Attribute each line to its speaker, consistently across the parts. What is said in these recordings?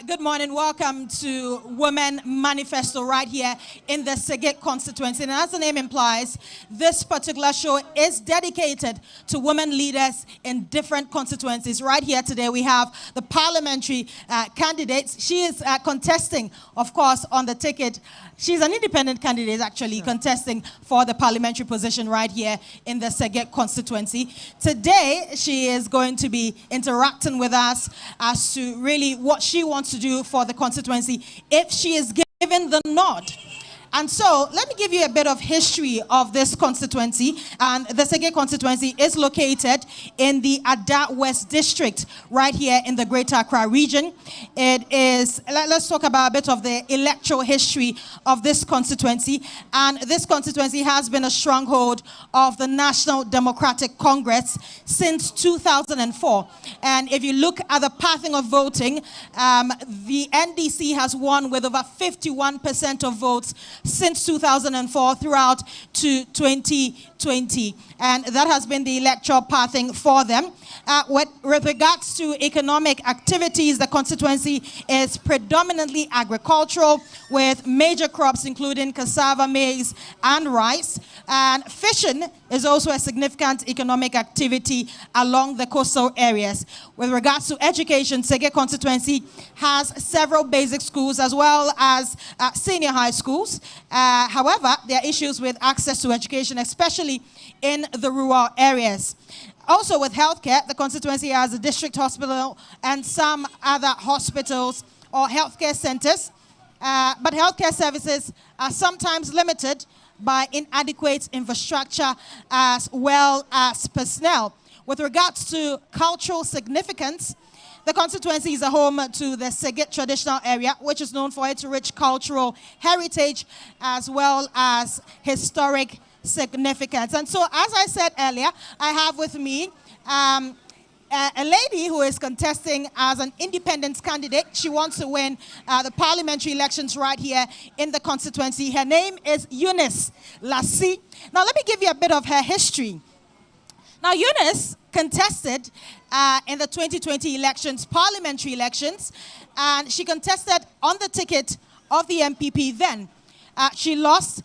Speaker 1: Good morning. Welcome to Women Manifesto right here in the Segit Constituency. And as the name implies, this particular show is dedicated to women leaders in different constituencies. Right here today, we have the parliamentary candidates. She is contesting, of course, on the ticket. She's an independent candidate, actually, contesting for the parliamentary position right here in the Segit constituency. Today, she is going to be interacting with us as to really what she wants to do for the constituency if she is given the nod. And so, let me give you a bit of history of this constituency. And the Segit constituency is located in the Ada West district, right here in the Greater Accra region. It is, let's talk about a bit of the electoral history of this constituency. And this constituency has been a stronghold of the National Democratic Congress since 2004. And if you look at the pathing of voting, the NDC has won with over 51% of votes since 2004 throughout to 2020. And that has been the electoral pathing for them. With regards to economic activities, the constituency is predominantly agricultural with major crops including cassava, maize, and rice. And fishing is also a significant economic activity along the coastal areas. With regards to education, Segit constituency has several basic schools as well as senior high schools. However, there are issues with access to education, especially in the rural areas. Also with healthcare, the constituency has a district hospital and some other hospitals or healthcare centers. But healthcare services are sometimes limited by inadequate infrastructure as well as personnel. With regards to cultural significance, the constituency is a home to the Segit traditional area, which is known for its rich cultural heritage as well as historic significance. And so, as I said earlier, I have with me a lady who is contesting as an independent candidate. She wants to win the parliamentary elections right here in the constituency. Her name is Eunice Lassie. Now, let me give you a bit of her history. Now, Eunice contested in the 2020 elections, parliamentary elections, and she contested on the ticket of the MPP then. She lost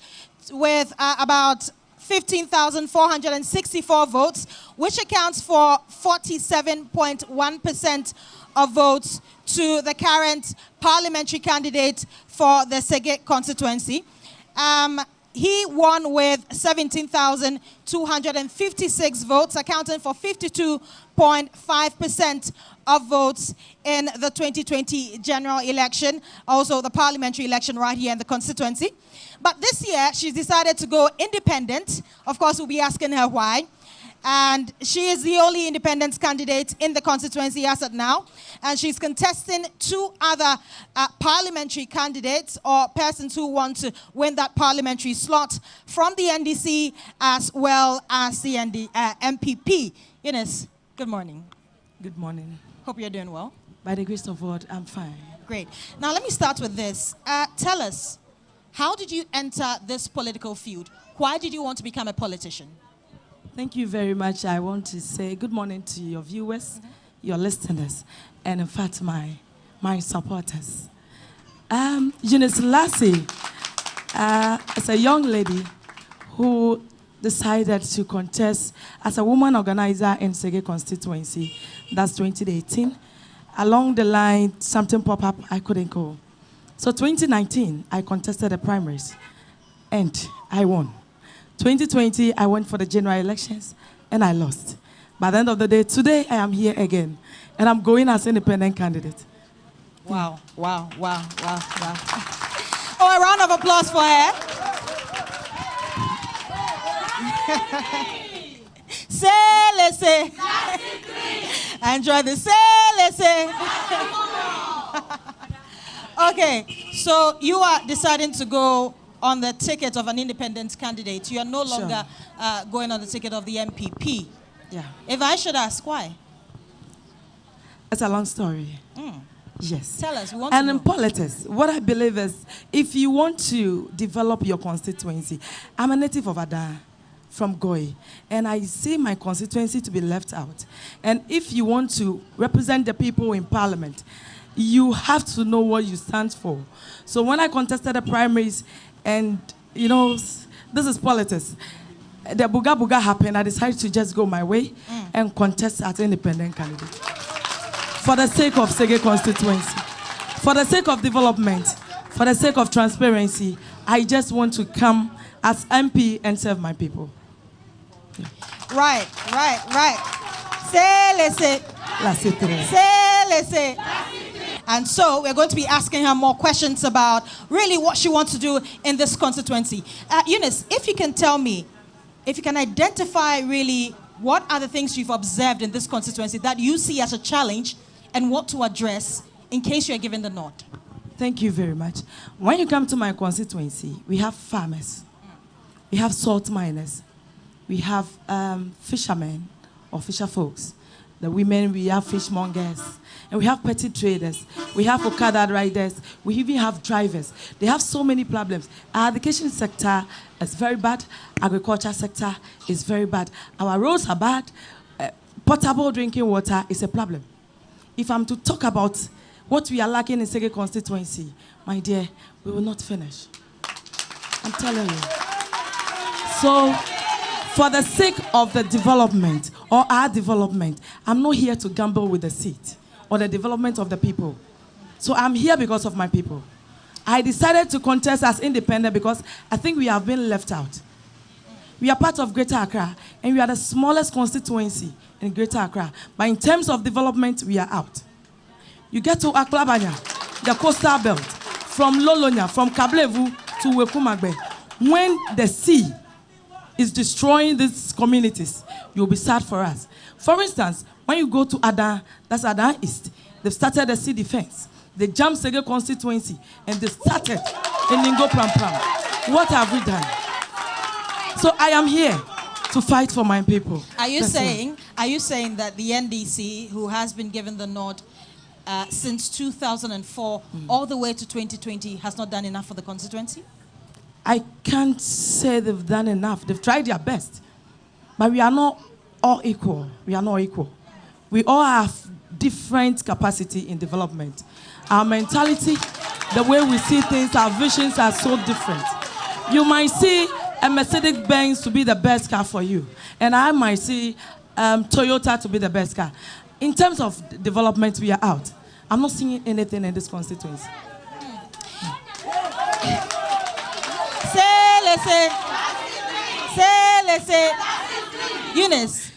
Speaker 1: with about 15,464 votes, which accounts for 47.1% of votes to the current parliamentary candidate for the Segit constituency. He won with 17,256 votes, accounting for 52.5% of votes in the 2020 general election, also the parliamentary election right here in the constituency. But this year, she's decided to go independent. Of course, we'll be asking her why. And she is the only independent candidate in the constituency as of now. And she's contesting two other parliamentary candidates or persons who want to win that parliamentary slot from the NDC as well as the MPP. Eunice, good morning.
Speaker 2: Good morning.
Speaker 1: Hope you're doing well.
Speaker 2: By the grace of God, I'm fine.
Speaker 1: Great. Now, let me start with this. Tell us, how did you enter this political field? Why did you want to become a politician?
Speaker 2: Thank you very much. I want to say good morning to your viewers, your listeners, and in fact, my supporters. Eunice Lassie is a young lady who decided to contest as a woman organizer in Segit constituency. That's 2018. Along the line, something popped up, I couldn't go. So 2019, I contested the primaries, and I won. 2020, I went for the general elections, and I lost. By the end of the day, today, I am here again, and I'm going as independent candidate.
Speaker 1: Wow, wow, wow, wow, wow. Oh, a round of applause for her. Say, let's say. Enjoy the say, let's say. Okay, so you are deciding to go on the ticket of an independent candidate. You are no longer going on the ticket of the MPP.
Speaker 2: Yeah.
Speaker 1: If I should ask, why?
Speaker 2: It's a long story. Yes.
Speaker 1: Tell us. We want
Speaker 2: and
Speaker 1: to
Speaker 2: in
Speaker 1: know.
Speaker 2: politics, what I believe is, if you want to develop your constituency, I'm a native of Ada, from Goi, and I see my constituency to be left out. And if you want to represent the people in Parliament, you have to know what you stand for. So when I contested the primaries, and you know, this is politics, the Buga Buga happened, I decided to just go my way and contest as independent candidate. For the sake of Sege constituency, for the sake of development, for the sake of transparency, I just want to come as MP and serve my people. Yeah.
Speaker 1: Right. Say, listen. Say, listen. And so we're going to be asking her more questions about really what she wants to do in this constituency. Eunice, if you can tell me, if you can identify really what are the things you've observed in this constituency that you see as a challenge and what to address in case you're given the nod.
Speaker 2: Thank you very much. When you come to my constituency, we have farmers, we have salt miners, we have fishermen or fisher folks. The women, we have fishmongers, and we have petty traders, we have Okada riders, we even have drivers. They have so many problems. Our education sector is very bad, agriculture sector is very bad. Our roads are bad, potable drinking water is a problem. If I'm to talk about what we are lacking in Sege constituency, my dear, we will not finish. I'm telling you. So, for the sake of the development, or our development, I'm not here to gamble with the seat or the development of the people. So I'm here because of my people. I decided to contest as independent because I think we have been left out. We are part of Greater Accra, and we are the smallest constituency in Greater Accra. But in terms of development, we are out. You get to Aklabanya, the coastal belt, from Lolonya, from Kablevu to Wekumagbe. When the sea is destroying these communities, you'll be sad for us. For instance, when you go to Adan, that's Adan East, they've started the sea defense. They jumped Sege constituency, and they started in Ningo Pram Pram. What have we done? So I am here to fight for my people. Are you saying
Speaker 1: that the NDC, who has been given the nod since 2004 all the way to 2020, has not done enough for the constituency?
Speaker 2: I can't say they've done enough. They've tried their best. But we are not all equal. We are not equal. We all have different capacity in development. Our mentality, the way we see things, our visions are so different. You might see a Mercedes-Benz to be the best car for you, and I might see Toyota to be the best car. In terms of development, we are out. I'm not seeing anything in this constituency.
Speaker 1: Say, listen. Eunice,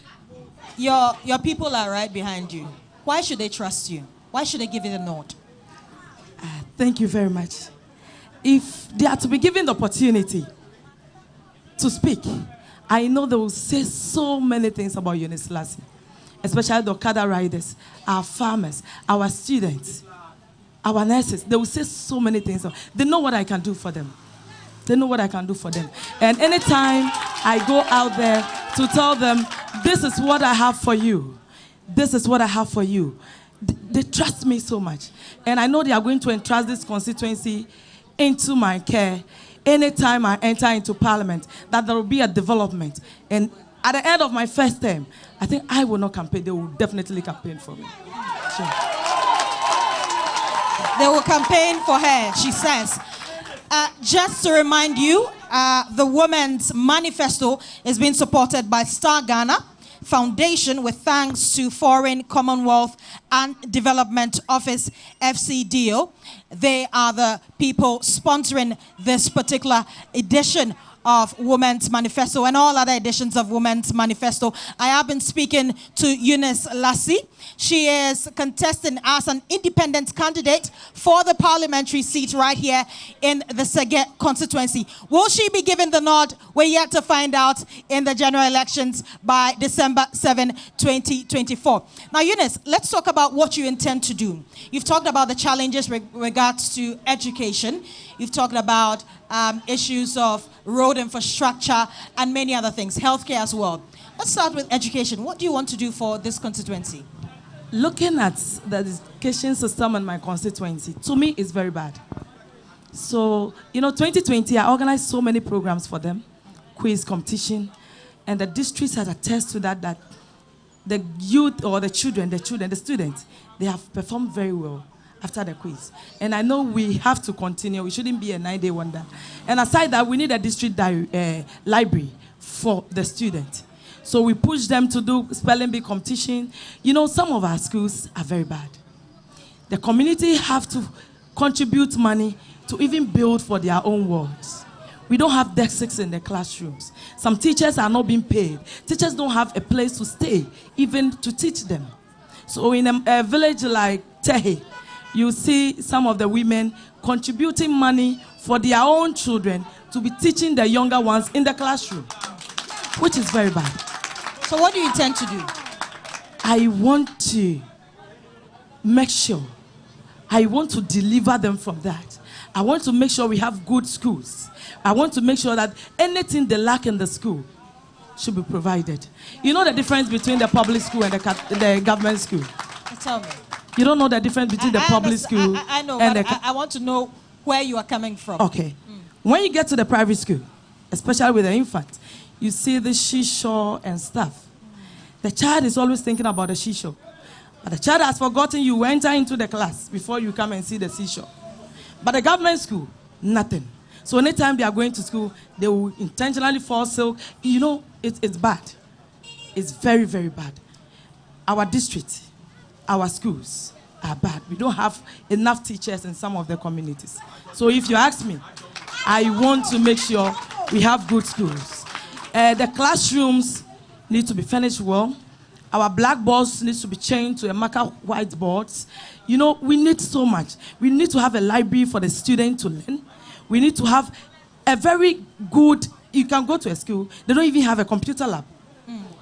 Speaker 1: your people are right behind you. Why should they trust you? Why should they give you the nod?
Speaker 2: Thank you very much. If they are to be given the opportunity to speak, I know they will say so many things about Eunice Lassie, especially the Okada riders, our farmers, our students, our nurses. They will say so many things. They know what I can do for them. They know what I can do for them. And anytime I go out there to tell them, this is what I have for you, this is what I have for you, they trust me so much. And I know they are going to entrust this constituency into my care anytime I enter into Parliament, that there will be a development. And at the end of my first term, I think I will not campaign. They will definitely campaign for me. Sure.
Speaker 1: They will campaign for her, she says. Just to remind you, the Women's Manifesto is being supported by Star Ghana Foundation with thanks to Foreign, Commonwealth and Development Office, FCDO. They are the people sponsoring this particular edition of Women's Manifesto and all other editions of Women's Manifesto. I have been speaking to Eunice Lassie. She is contesting as an independent candidate for the parliamentary seat right here in the Sege constituency. Will she be given the nod? We're yet to find out in the general elections by December 7, 2024. Now, Eunice, let's talk about what you intend to do. You've talked about the challenges with regards to education. You've talked about issues of road infrastructure and many other things, healthcare as well. Let's start with education. What do you want to do for this constituency?
Speaker 2: Looking at the education system in my constituency, to me, it's very bad. So, 2020, I organized so many programs for them, quiz competition, and the districts have attested to that the youth or the students, they have performed very well. after the quiz. And I know we have to continue. We shouldn't be a 9-day wonder. And aside that, we need a district library for the student. So we push them to do spelling bee competition. You know, some of our schools are very bad. The community have to contribute money to even build for their own wards. We don't have desks in the classrooms. Some teachers are not being paid. Teachers don't have a place to stay, even to teach them. So in a village like Tehe, you see some of the women contributing money for their own children to be teaching the younger ones in the classroom, which is very bad.
Speaker 1: So what do you intend to do?
Speaker 2: I want to make sure, I want to deliver them from that. I want to make sure we have good schools. I want to make sure that anything they lack in the school should be provided. You know the difference between the public school and the government school?
Speaker 1: Tell me.
Speaker 2: You don't know the difference between the public school
Speaker 1: I know,
Speaker 2: and
Speaker 1: but I want to know where you are coming from.
Speaker 2: Okay. When you get to the private school, especially with the infant, you see the seashore and stuff. The child is always thinking about the seashore. But the child has forgotten you enter into the class before you come and see the seashore. But the government school, nothing. So anytime they are going to school, they will intentionally fall silk. You know, it's bad. It's very, very bad. Our district, our schools are bad. We don't have enough teachers in some of the communities. So if you ask me, I want to make sure we have good schools. The classrooms need to be finished well. Our blackboards need to be changed to a marker whiteboards. You know, we need so much. We need to have a library for the student to learn. We need to have a very good, you can go to a school, they don't even have a computer lab.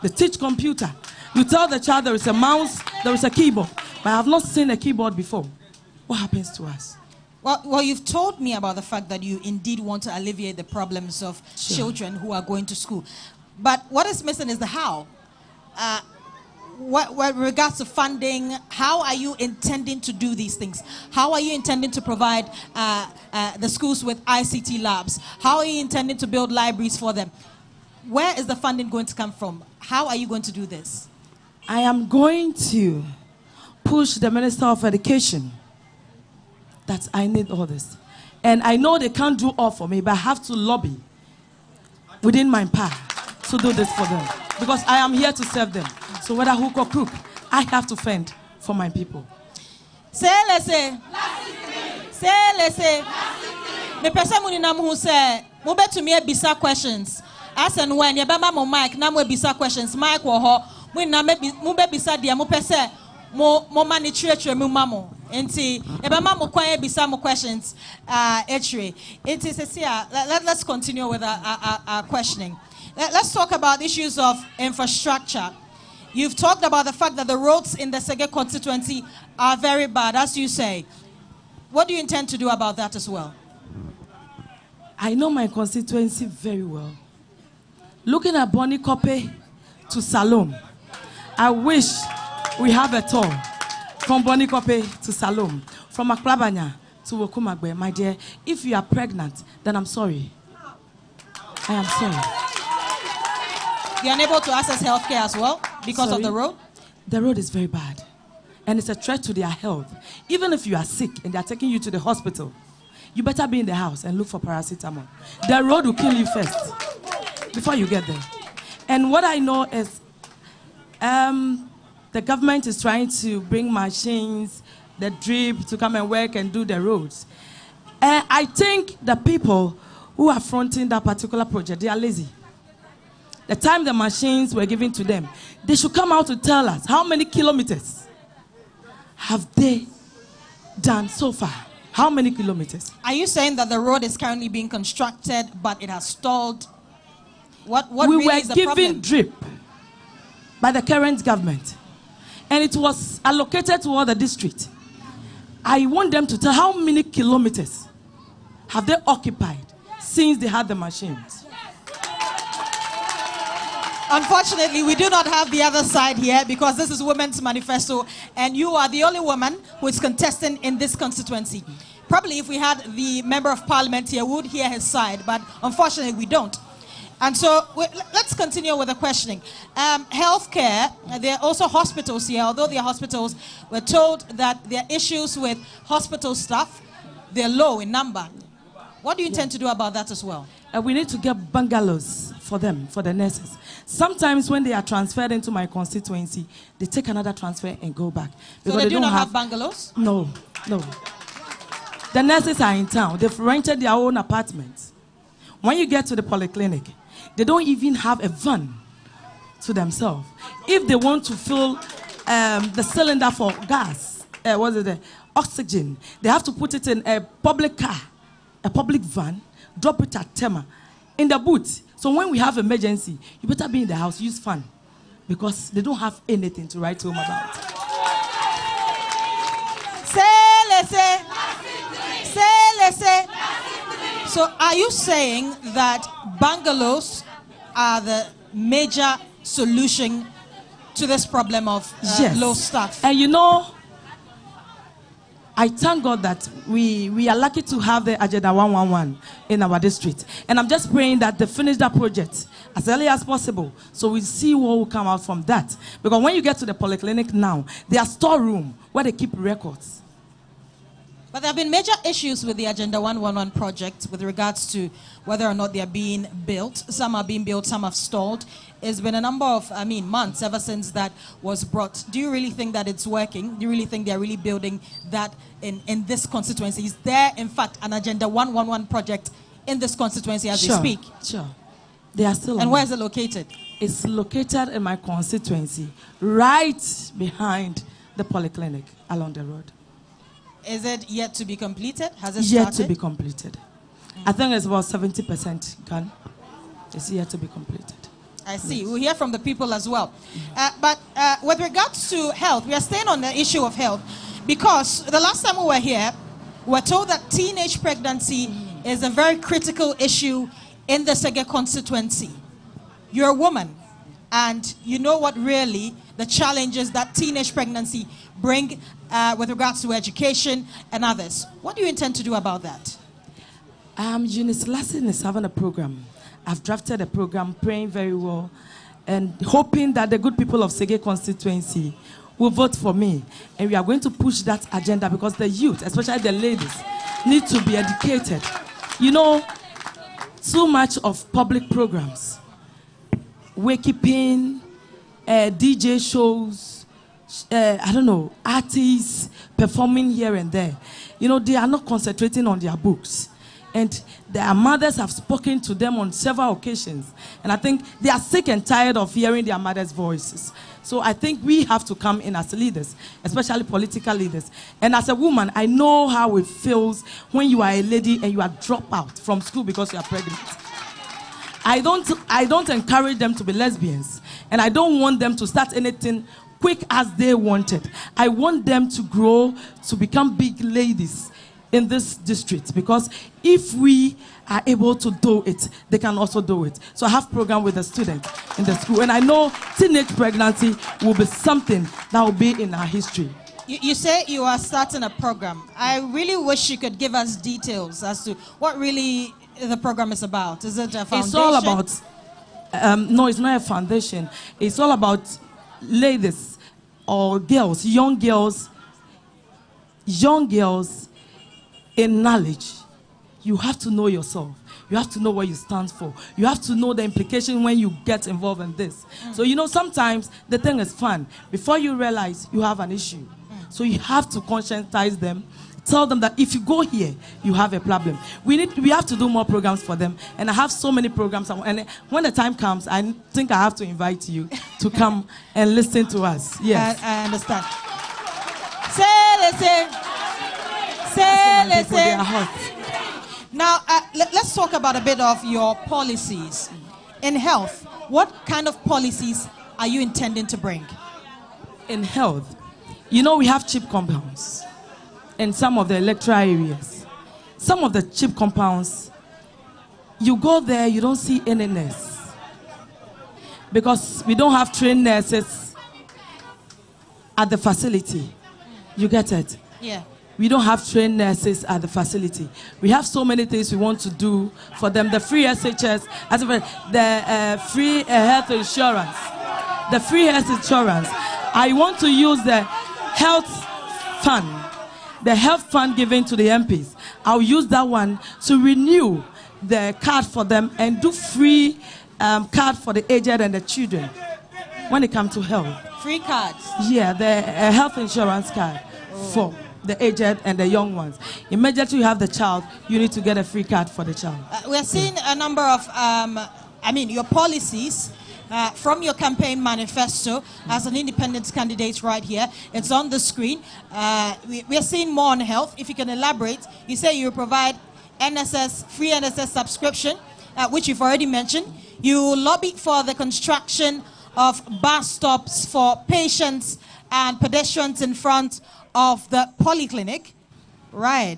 Speaker 2: They teach computer. You tell the child there is a mouse, there is a keyboard. But I have not seen a keyboard before. What happens to us?
Speaker 1: Well, you've told me about the fact that you indeed want to alleviate the problems of children who are going to school. But what is missing is the how. With regards to funding, how are you intending to do these things? How are you intending to provide the schools with ICT labs? How are you intending to build libraries for them? Where is the funding going to come from? How are you going to do this?
Speaker 2: I am going to push the Minister of Education that I need all this. And I know they can't do all for me, but I have to lobby within my power to do this for them. Because I am here to serve them. So whether hook or crook, I have to fend for my people.
Speaker 1: Say, let's say. Say, let's say. The person who say, move to me bisa questions. As and when you bamba mo mic, na mo bisa questions. Mic wo ho. When na move bisa dia mo pese mo manage mo mamo. Enti e bamba mo kwa bisa mo questions. It is here. Let's continue with our questioning. Let's talk about issues of infrastructure. You've talked about the fact that the roads in the Sege constituency are very bad, as you say. What do you intend to do about that as well?
Speaker 2: I know my constituency very well. Looking at Bonny Kope to Salome, I wish we have a tour from Bonny Kope to Salome, from Akrabanya to Wokumagbe. My dear, if you are pregnant, then I'm sorry. I am sorry.
Speaker 1: You're unable to access healthcare as well because of the road?
Speaker 2: The road is very bad. And it's a threat to their health. Even if you are sick and they are taking you to the hospital, you better be in the house and look for paracetamol. The road will kill you first before you get there. And what I know is the government is trying to bring machines, the drip, to come and work and do the roads. I think the people who are fronting that particular project, they are lazy. The time the machines were given to them, they should come out to tell us how many kilometers have they done so far. How many kilometers? Are
Speaker 1: you saying that the road is currently being constructed, but it has stalled? What
Speaker 2: we
Speaker 1: really
Speaker 2: were
Speaker 1: is the
Speaker 2: given
Speaker 1: problem?
Speaker 2: drip by the current government, and it was allocated to all the district. I want them to tell how many kilometers have they occupied since they had the machines.
Speaker 1: Unfortunately, we do not have the other side here because this is Women's Manifesto and you are the only woman who is contesting in this constituency. Probably if we had the Member of Parliament here, we would hear his side, but unfortunately we don't. And so let's continue with the questioning. Healthcare, there are also hospitals here. Although there are hospitals, we're told that there are issues with hospital staff. They're low in number. What do you intend to do about that as well?
Speaker 2: We need to get bungalows for them, for the nurses. Sometimes when they are transferred into my constituency, they take another transfer and go back.
Speaker 1: So they do not have bungalows?
Speaker 2: No, no. The nurses are in town. They've rented their own apartments. When you get to the polyclinic, they don't even have a van to themselves. If they want to fill the cylinder for gas, oxygen, they have to put it in a public car, a public van, drop it at Tema, in the boot. So when we have emergency, you better be in the house, use fan, because they don't have anything to write home about.
Speaker 1: So are you saying that bungalows are the major solution to this problem of
Speaker 2: yes.
Speaker 1: low staff?
Speaker 2: And you know, I thank God that we are lucky to have the Agenda 111 in our district. And I'm just praying that they finish that project as early as possible, so we see what will come out from that. Because when you get to the polyclinic now, there are storeroom where they keep records.
Speaker 1: But there have been major issues with the Agenda 111 project with regards to whether or not they are being built. Some are being built, some have stalled. It's been a number of, months ever since that was brought. Do you really think that it's working? Do you really think they're really building that in this constituency? Is there, in fact, an Agenda 111 project in this constituency as we speak?
Speaker 2: Sure. They are still.
Speaker 1: And where is it located?
Speaker 2: It's located in my constituency, right behind the polyclinic along the road.
Speaker 1: Is it yet to be completed? Has it started?
Speaker 2: Yet to be completed. I think it's about 70% done. It's yet to be completed.
Speaker 1: I see. We'll hear from the people as well. But with regards to health, we are staying on the issue of health because the last time we were here, we were told that teenage pregnancy is a very critical issue in the Sege constituency. You're a woman, and you know what really the challenges that teenage pregnancy bring with regards to education and others. What do you intend to do about that?
Speaker 2: Eunice Lassin is having a program. I've drafted a program, praying very well, and hoping that the good people of Sege constituency will vote for me. And we are going to push that agenda because the youth, especially the ladies, need to be educated. You know, too much of public programs, wakekeeping, DJ shows, artists performing here and there. You know, they are not concentrating on their books. And their mothers have spoken to them on several occasions. And I think they are sick and tired of hearing their mothers' voices. So I think we have to come in as leaders, especially political leaders. And as a woman, I know how it feels when you are a lady and you are dropped out from school because you are pregnant. I don't encourage them to be lesbians. And I don't want them to start anything quick as they wanted. I want them to grow to become big ladies in this district, because if we are able to do it, they can also do it. So I have a program with the students in the school, and I know teenage pregnancy will be something that will be in our history.
Speaker 1: You say you are starting a program. I really wish you could give us details as to what really the program is about. Is it a foundation?
Speaker 2: It's all about, no, it's not a foundation. It's all about ladies or girls, young girls in knowledge. You have to know yourself. You have to know what you stand for. You have to know the implication when you get involved in this. So, you know, sometimes the thing is fun. Before you realize you have an issue. So you have to conscientize them. Tell them that if you go here, you have a problem. We have to do more programs for them. And I have so many programs. And when the time comes, I think I have to invite you to come and listen to us. Yes.
Speaker 1: I understand. Now, let's talk about a bit of your policies. In health, what kind of policies are you intending to bring?
Speaker 2: In health, you know, we have cheap compounds in some of the electoral areas. Some of the cheap compounds, you go there, you don't see any nurse. Because we don't have trained nurses at the facility. You get it?
Speaker 1: Yeah.
Speaker 2: we don't have trained nurses at the facility. We have so many things we want to do for them. The free SHS, the free health insurance. The free health insurance. I want to use the health fund given to the MPs. I'll use that one to renew the card for them and do free card for the aged and the children when it comes to health.
Speaker 1: Free cards?
Speaker 2: Yeah, the health insurance card for the aged and the young ones. Immediately you have the child, you need to get a free card for the child.
Speaker 1: We're seeing a number of, your policies from your campaign manifesto as an independent candidate right here. It's on the screen. We're seeing more on health. If you can elaborate, you say you provide free NSS subscription, which you've already mentioned. You lobby for the construction of bus stops for patients and pedestrians in front of the polyclinic. Right.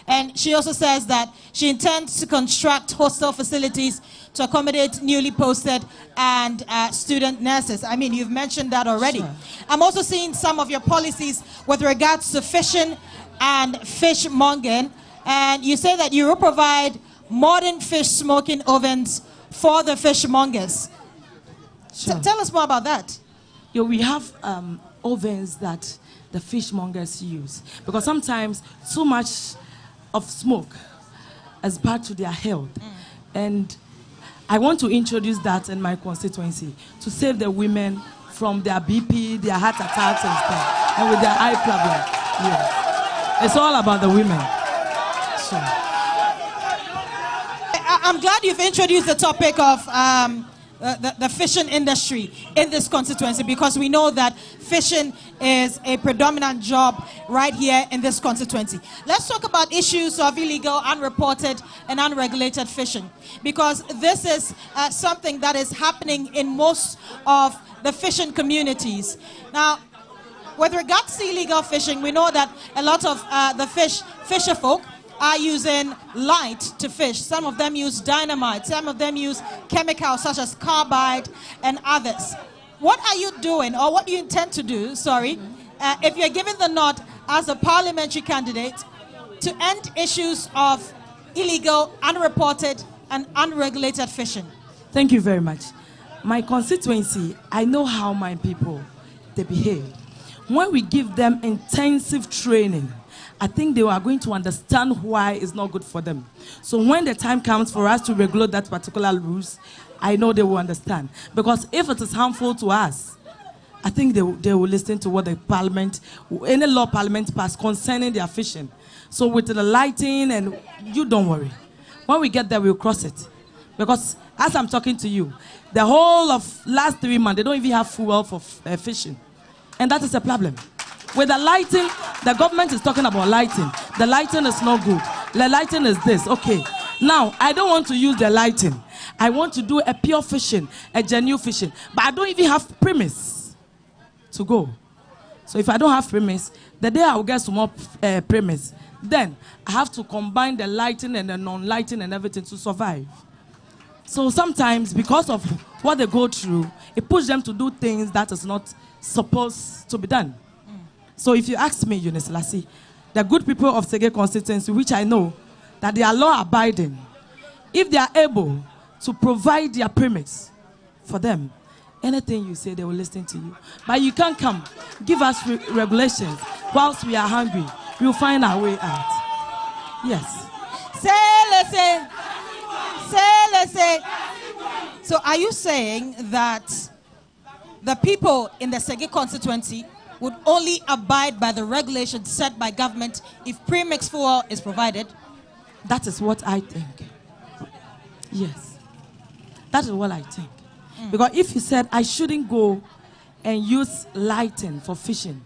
Speaker 1: And she also says that she intends to construct hostel facilities to accommodate newly posted and student nurses. I mean, you've mentioned that already. Sure. I'm also seeing some of your policies with regards to fishing and fishmongering. And you say that you will provide modern fish smoking ovens for the fishmongers. Sure. Tell us more about that.
Speaker 2: Yeah, we have ovens that the fishmongers use, because sometimes too much of smoke is bad to their health. And I want to introduce that in my constituency to save the women from their BP, their heart attacks and stuff, and with their eye problems. Yeah. It's all about the women. Sure.
Speaker 1: I'm glad you've introduced the topic of the fishing industry in this constituency, because we know that fishing is a predominant job right here in this constituency. Let's talk about issues of illegal, unreported, and unregulated fishing, because this is something that is happening in most of the fishing communities. Now, with regards to illegal fishing, we know that a lot of the fisher folk are using light to fish. Some of them use dynamite. Some of them use chemicals such as carbide and others. What are you doing, or what do you intend to do, if you're given the nod as a parliamentary candidate, to end issues of illegal, unreported, and unregulated fishing?
Speaker 2: Thank you very much. My constituency, I know how my people, they behave. When we give them intensive training, I think they are going to understand why it's not good for them. So when the time comes for us to regulate that particular rules, I know they will understand. Because if it is harmful to us, I think they will listen to what the parliament, any law parliament passed concerning their fishing. So with the lighting, and you don't worry. When we get there, we'll cross it. Because as I'm talking to you, the whole of last 3 months, they don't even have fuel for fishing. And that is a problem. With the lighting, the government is talking about lighting. The lighting is not good. The lighting is this. Okay. Now, I don't want to use the lighting. I want to do a pure fishing, a genuine fishing. But I don't even have premise to go. So if I don't have premise, the day I will get some more premise, then I have to combine the lighting and the non-lighting and everything to survive. So sometimes, because of what they go through, it pushes them to do things that is not supposed to be done. So if you ask me, Eunice Lassie, the good people of Sege constituency, which I know that they are law-abiding, if they are able to provide their premise for them, anything you say, they will listen to you. But you can't come, give us regulations whilst we are hungry. We'll find our way out. Yes.
Speaker 1: Say. So are you saying that the people in the Sege constituency would only abide by the regulations set by government if premixed fuel is provided?
Speaker 2: That is what I think. Yes. That is what I think. Because if you said I shouldn't go and use lighting for fishing,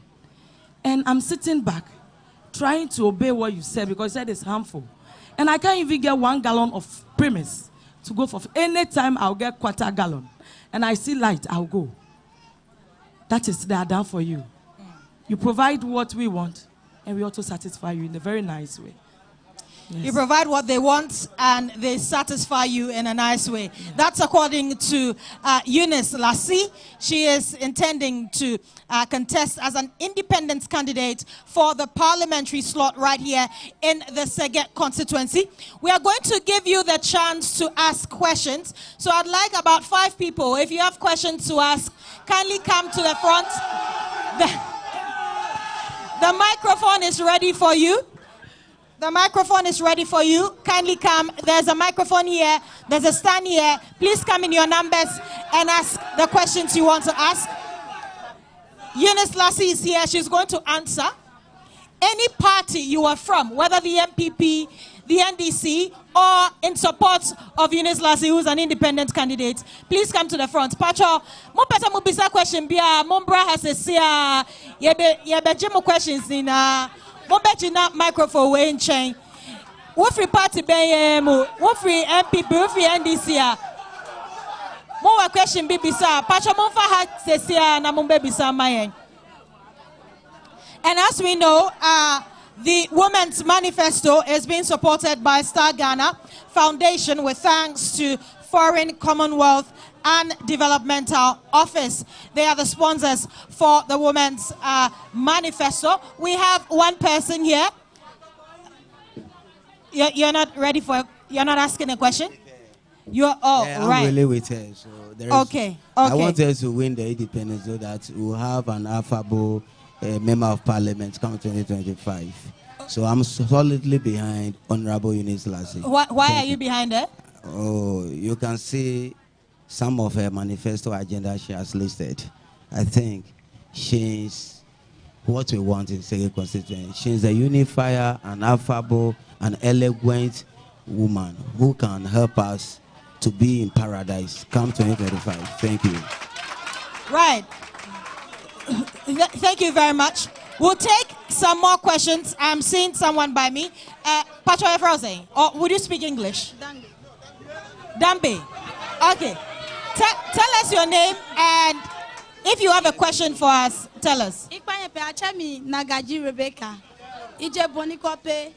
Speaker 2: and I'm sitting back trying to obey what you said because you said it's harmful, and I can't even get 1 gallon of premise to go for any time I'll get 1/4 gallon, and I see light, I'll go. That is, they are done for you. You provide what we want, and we also satisfy you in a very nice way.
Speaker 1: Yes. You provide what they want and they satisfy you in a nice way. Yeah. That's according to Eunice Lassie. She is intending to contest as an independent candidate for the parliamentary slot right here in the Seget constituency. We are going to give you the chance to ask questions. So I'd like about 5 people, if you have questions to ask, kindly come to the front. The microphone is ready for you. The microphone is ready for you. Kindly come. There's a microphone here. There's a stand here. Please come in your numbers and ask the questions you want to ask. Eunice Lassie is here. She's going to answer. Any party you are from, whether the MPP, the NDC, or in support of Eunice Lassie, who's an independent candidate, please come to the front. Pacho, mo pesa mo bisa question bia, mombra has a sia, yebe jemo questions in mo beti na microphone way in chain. What free party be mo, what free MPP, what free NDC mo wa question bi bisa, Pacho mo fa ha se sia na mo be bisa mayen. And as we know, the Women's Manifesto is being supported by Star Ghana Foundation with thanks to Foreign Commonwealth and Developmental Office. They are the sponsors for the Women's Manifesto. We have one person here. You're not ready for, you're not asking a question? You're,
Speaker 3: I'm
Speaker 1: right.
Speaker 3: really with her. So there is,
Speaker 1: okay.
Speaker 3: I want her to win the independence so that we'll have an affable member of parliament come 2025. So I'm solidly behind Honorable Eunice Lassie.
Speaker 1: Why are you behind her?
Speaker 3: Oh, you can see some of her manifesto agenda she has listed. I think she's what we want in Seget constituency. She's a unifier, an affable, an eloquent woman who can help us to be in paradise come 2025. Thank you.
Speaker 1: Right. Thank you very much. We'll take some more questions. I'm seeing someone by me. Pacho Efrose, or would you speak English? Dambe. Okay. Tell us your name, and if you have a question for us, tell us.
Speaker 4: Nagaji Rebecca. Ije Bonikope.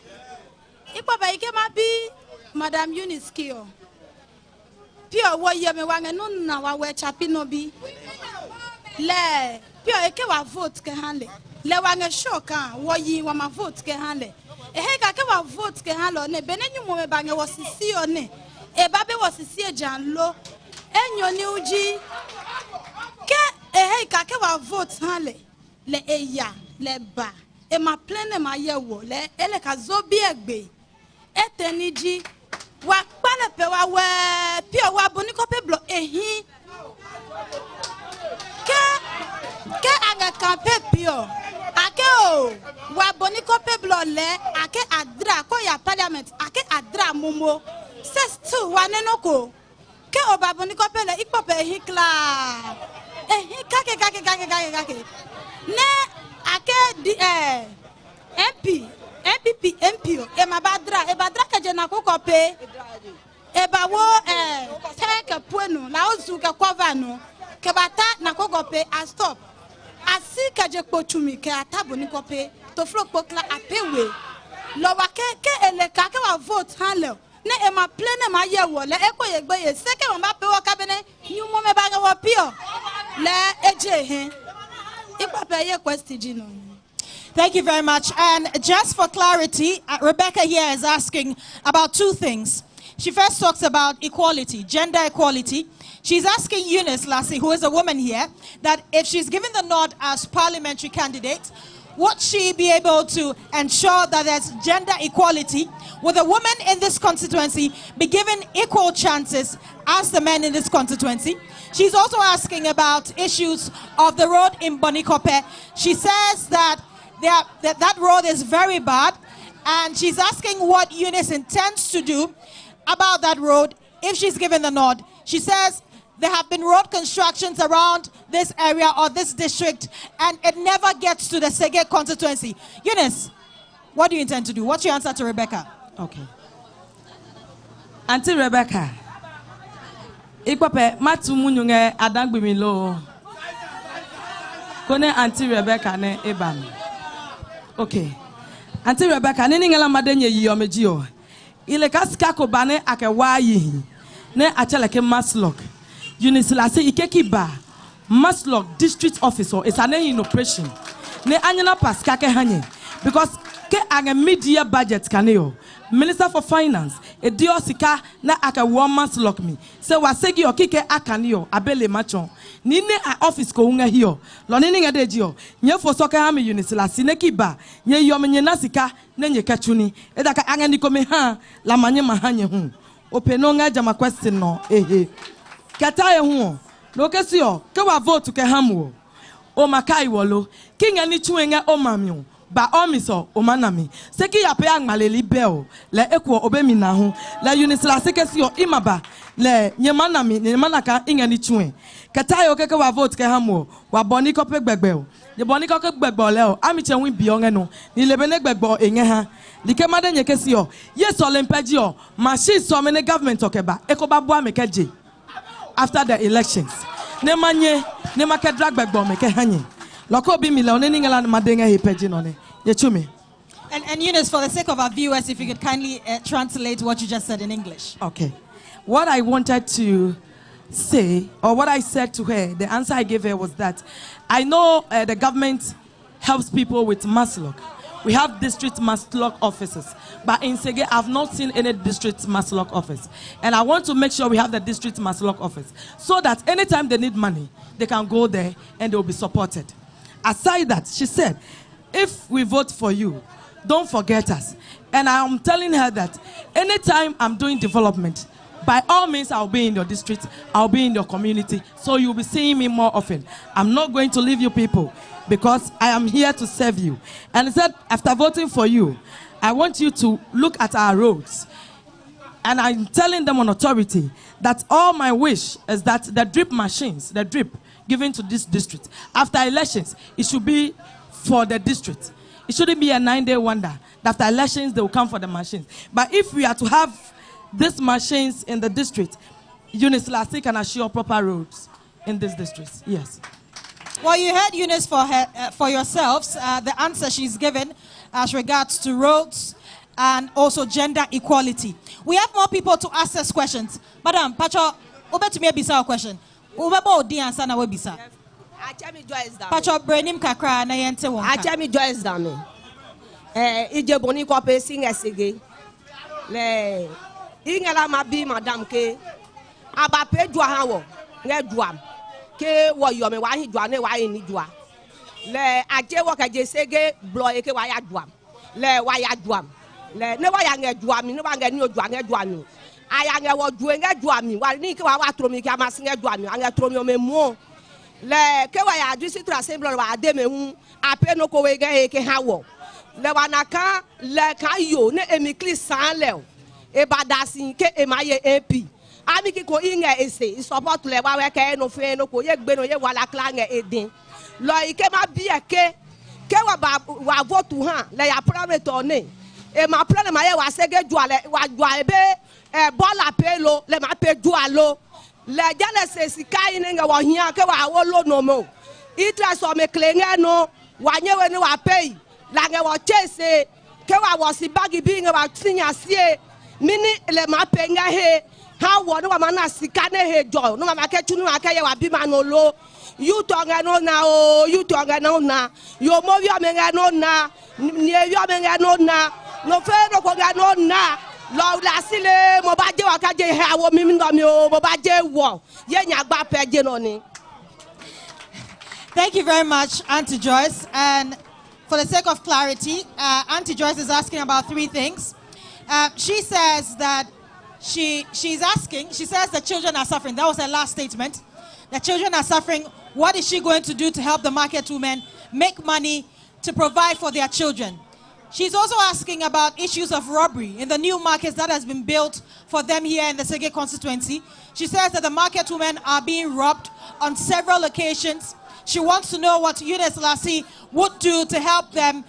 Speaker 4: Ikpaba ikema bi Madam Eunice Kio. Pio wo yeme wange no na wa we chapi no bi. Le pio eke wa vote ke hanle. Le wange shoka wo yi wa ma vote ke hanle. Ehe ka ke wa vote ke hanlo ne benenyu mo me bange wo sisi one. E babe wo sisi e janlo. Enyo ni uji. Ke ehe ka ke wa vote hanle. Le eya le ba. E ma plene ma yewo le ele ka zobi egbe. Eteniji wa kpale pe wa we pio wa bonikope blo ehi ke anga kampe pio ake o wa bonikope blo le ake adra ko ya parliament ake adra momo ses tu wa nenoko ke o ba bonikope le ikpope ehi kla ehi kake ne ake di MPP MPO e mabadra e badra ke jena ko kope e ba wo take puenu la ozu ke cover no ke bata na ko kope a stop asi ke je pochumi ke atabo ni kope to flo pokla apewe lo wa ke ele ka ke wa vote hanle ne e ma plene ma ye wo le e ko ye gbe ye se ke mo ba pe wo kabene nyu mo me ba ga wo pio le eje he ipape ye question ji no.
Speaker 1: Thank you very much. And just for clarity, Rebecca here is asking about 2 things. She first talks about equality, gender equality. She's asking Eunice Lassie, who is a woman here, that if she's given the nod as parliamentary candidate, would she be able to ensure that there's gender equality? Would the women in this constituency be given equal chances as the men in this constituency? She's also asking about issues of the road in Bonikope. She says that that road is very bad, and she's asking what Eunice intends to do about that road if she's given the nod. She says there have been road constructions around this area or this district, and it never gets to the Seget constituency. Eunice, what do you intend to do? What's your answer to Rebecca?
Speaker 2: Okay. Auntie Rebecca, ikwape matu munyunge adangbimilo. Kone Auntie Rebecca ne ebam. Okay. Auntie Rebecca, nini ngala madenye yiyomejio. ile kasika ko bane akewa yi ne acheleke Maslok Unisilasi ikeki ba Maslok district officer is an in operation ne anyana paska ke hanye because ke anga media budget kaneo Minister for Finance e dio sika na akewa Maslok mi se wasegi okike akaneo abele machon ni ne office ko unga hiyo lo ni nga dejio nye fo soka ha me Unisilasi ne kiba nye yom nye nasika ne nye kachuni e daka anga ni kome ha la manye mahanye hu openonga jama question no kataye hu no kesio ke wa vote ke hamu o makai wolo kinga ni chuenga o mamio ba omiso o manami seki ya pe angmaleli bel le ekwo obemi na hu la Unisilasi kesio imaba le nyemanami ne manaka inga ni chuen kataye o ke wa vote ke hamu wa boni ko pe gbegbe o ye boni ko ke gbegbo le o ami chenwin bi onge no ni lebene gbegbo enye ha like made nye kesio yes olimpeji o machine so many government okeba ekoba bo amekeje after the elections ne manye ne make drag gbegbo meke hanye loko bi mi le oni ngala madenga hepeji no ne ye chumi.
Speaker 1: And Eunice, for the sake of our viewers, if you could kindly translate what you just said in English.
Speaker 2: Okay. What I wanted to say, or what I said to her, the answer I gave her was that I know the government helps people with Maslok. We have district Maslok offices, but in Sege, I've not seen any district Maslok office. And I want to make sure we have the district Maslok office, so that anytime they need money, they can go there and they will be supported. Aside that, she said, if we vote for you, don't forget us. And I'm telling her that anytime I'm doing development, by all means, I'll be in your district, I'll be in your community, so you'll be seeing me more often. I'm not going to leave you people, because I am here to serve you. And he said, after voting for you, I want you to look at our roads. And I'm telling them on authority that all my wish is that the drip machines, the drip given to this district, after elections, it should be for the district. It shouldn't be a 9-day wonder. After elections, they will come for the machines. But if we are to have these machines in the district, Unisilasi can assure proper roads in these districts. Yes.
Speaker 1: Well, you heard Eunice for yourselves, the answer she's given as regards to roads and also gender equality. We have more people to ask us questions. Madam, Pacho, ube to me bisa question. Ube bo di answer na we bisa.
Speaker 5: Achami Joyce Dami.
Speaker 1: Pacho brenim kakra na yente wonka.
Speaker 5: Achami Joyce Dami. Ije boni ko pe singa sege. Le ingala mabi madam ke aba pe dua ha wo nge duam. Ke wo yo me wa hi dua ne wa ni dua. Le aje wo ka je sege blo e ke wa ya duam. Le wa ya duam. Le ne wa ya nge duam ne wa nge ni o dua nge duam. Aya nge wo due nge duam wa ni ke wa tromi ke ama nge duam nge tromi o me mo. Le ke wa ya district assembly wa de me hu ape no ko we ge ke ha wo. Le wa na kan le kan yo ne emikli san le o. E badasi ke e ma ye AP. Ami ki ko inge ese support le wa we ke no fe no ko ye gbe no ye wala kla nge edin. Lo ike ma bi ke wa ba wa vote han le ya parliament one. E ma plan ma ye wa sege juale wa juabe bola pelo le ma pe jualo. Le jale se sikai nge wa hia ke wa wo lo no mo. Itra so me klenge no wa nyewe ni wa pay. La nge wa chese ke wa wo si bagi bi nge wa sinya sie mini le ma pe nga he ha wo no ma na sika ne he jo no ma ke chunu ma ke ye wa bi ma no lo you to nga no na o you to nga no na yo mo wi me nga no na ni e wi me nga no na no fe no ko nga no na lo la sile mo ba je wa ka je he awo mi ndo mi o mo ba je wo ye nya gba pe je no ni.
Speaker 1: Thank you very much, Auntie Joyce. And for the sake of clarity, Auntie Joyce is asking about 3 things. She says that she says the children are suffering. That was her last statement. The children are suffering. What is she going to do to help the market women make money to provide for their children? She's also asking about issues of robbery in the new markets that has been built for them here in the Sege constituency. She says that the market women are being robbed on several occasions. She wants to know what Unisilasi would do to help them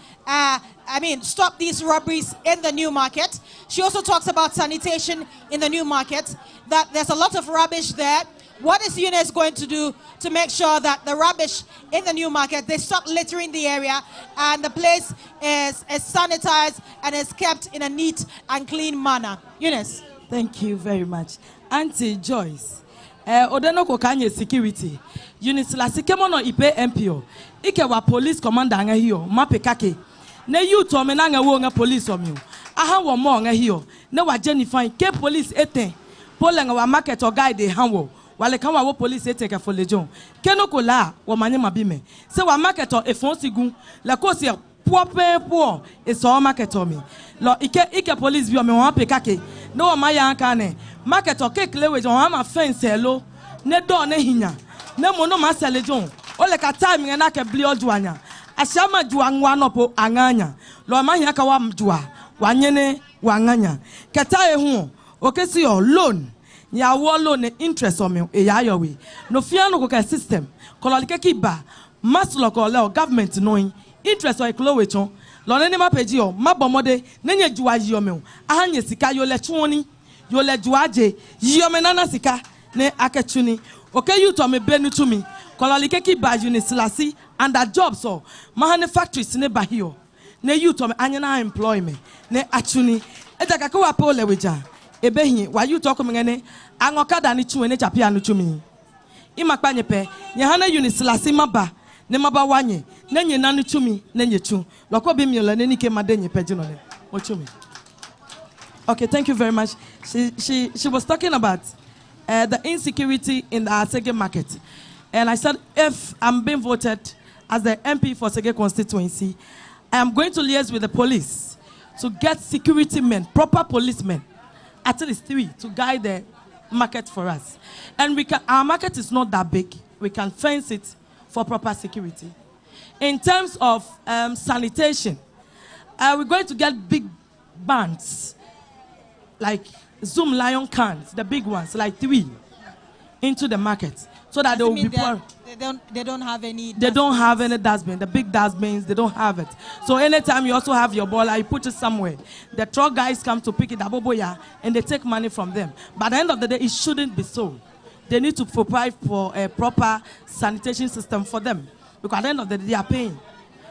Speaker 1: stop these robberies in the new market. She also talks about sanitation in the new market, that there's a lot of rubbish there. What is Eunice going to do to make sure that the rubbish in the new market, they stop littering the area and the place is sanitized and is kept in a neat and clean manner? Eunice.
Speaker 2: Thank you very much. Auntie Joyce. Odeno kokanye security. Eunice la sikemono ipe MPO. Ike wa police commander nga hiyo. Mape kake. Ne youth omenanga wo nga police omiu. Aha wo mo nga hiyo. Ne wa Jennifer ke police eten. Polenga wa market or guide hanwo. Wale kan wa police eten ka folejon. Keno ko la wo manye mabime. Se wa market or efonsigun. La ko se po e so market omi. Lo ike police bi omi won pe kake. No wa maya anka market or ke klewe jon wa ma fence elo. Ne do ne hinya. Ne mo no ma selejon. Ole ka time na ke bli ojuanya. Ashama jua ngwanopo anganya. Lo ma hinya ka wa mjua. Wanyene wanganya. Keta ehu okesi yo loan. Ya wo loan interest omi e ya yo we. No fia no ko system. Kololike ki ba maslo ko le government knowing interest o eklowe chon. Lo ne ma peji o ma bomode nenye jua yi omi. Ahanye sika yo le choni. Yo le jua je yi omi nana sika ne akechuni. Okay you to me benu to me. Kololike ki ba Eunice Lassie and that job so manufacturers ne ba hiyo. Ne you to me anyana employment ne achuni eja ka wa pole weja ebehi wa you talk mengene angokada ni chu ne chapia no chumi imakpa nyepe nye hana Eunice Lassie maba ne maba wanye ne nye na no chumi ne nye chu lokọ be mi le ne nike madenye pejino ne mo chumi. Okay, thank you very much. She was talking about the insecurity in the Sege market. And I said, if I'm being voted as the MP for Sege constituency, I am going to liaise with the police to get security men, proper policemen, at least 3, to guide the market for us. And our market is not that big. We can fence it for proper security. In terms of sanitation, we're going to get big bands, like Zoom Lion cans, the big ones, like 3, into the market, so that they will be poor.
Speaker 1: They don't have any.
Speaker 2: They don't have any dustbin. The big dustbins, they don't have it. So anytime you also have your boiler, you put it somewhere. The truck guys come to pick it up, and they take money from them. But at the end of the day, it shouldn't be so. They need to provide for a proper sanitation system for them, because at the end of the day, they are paying.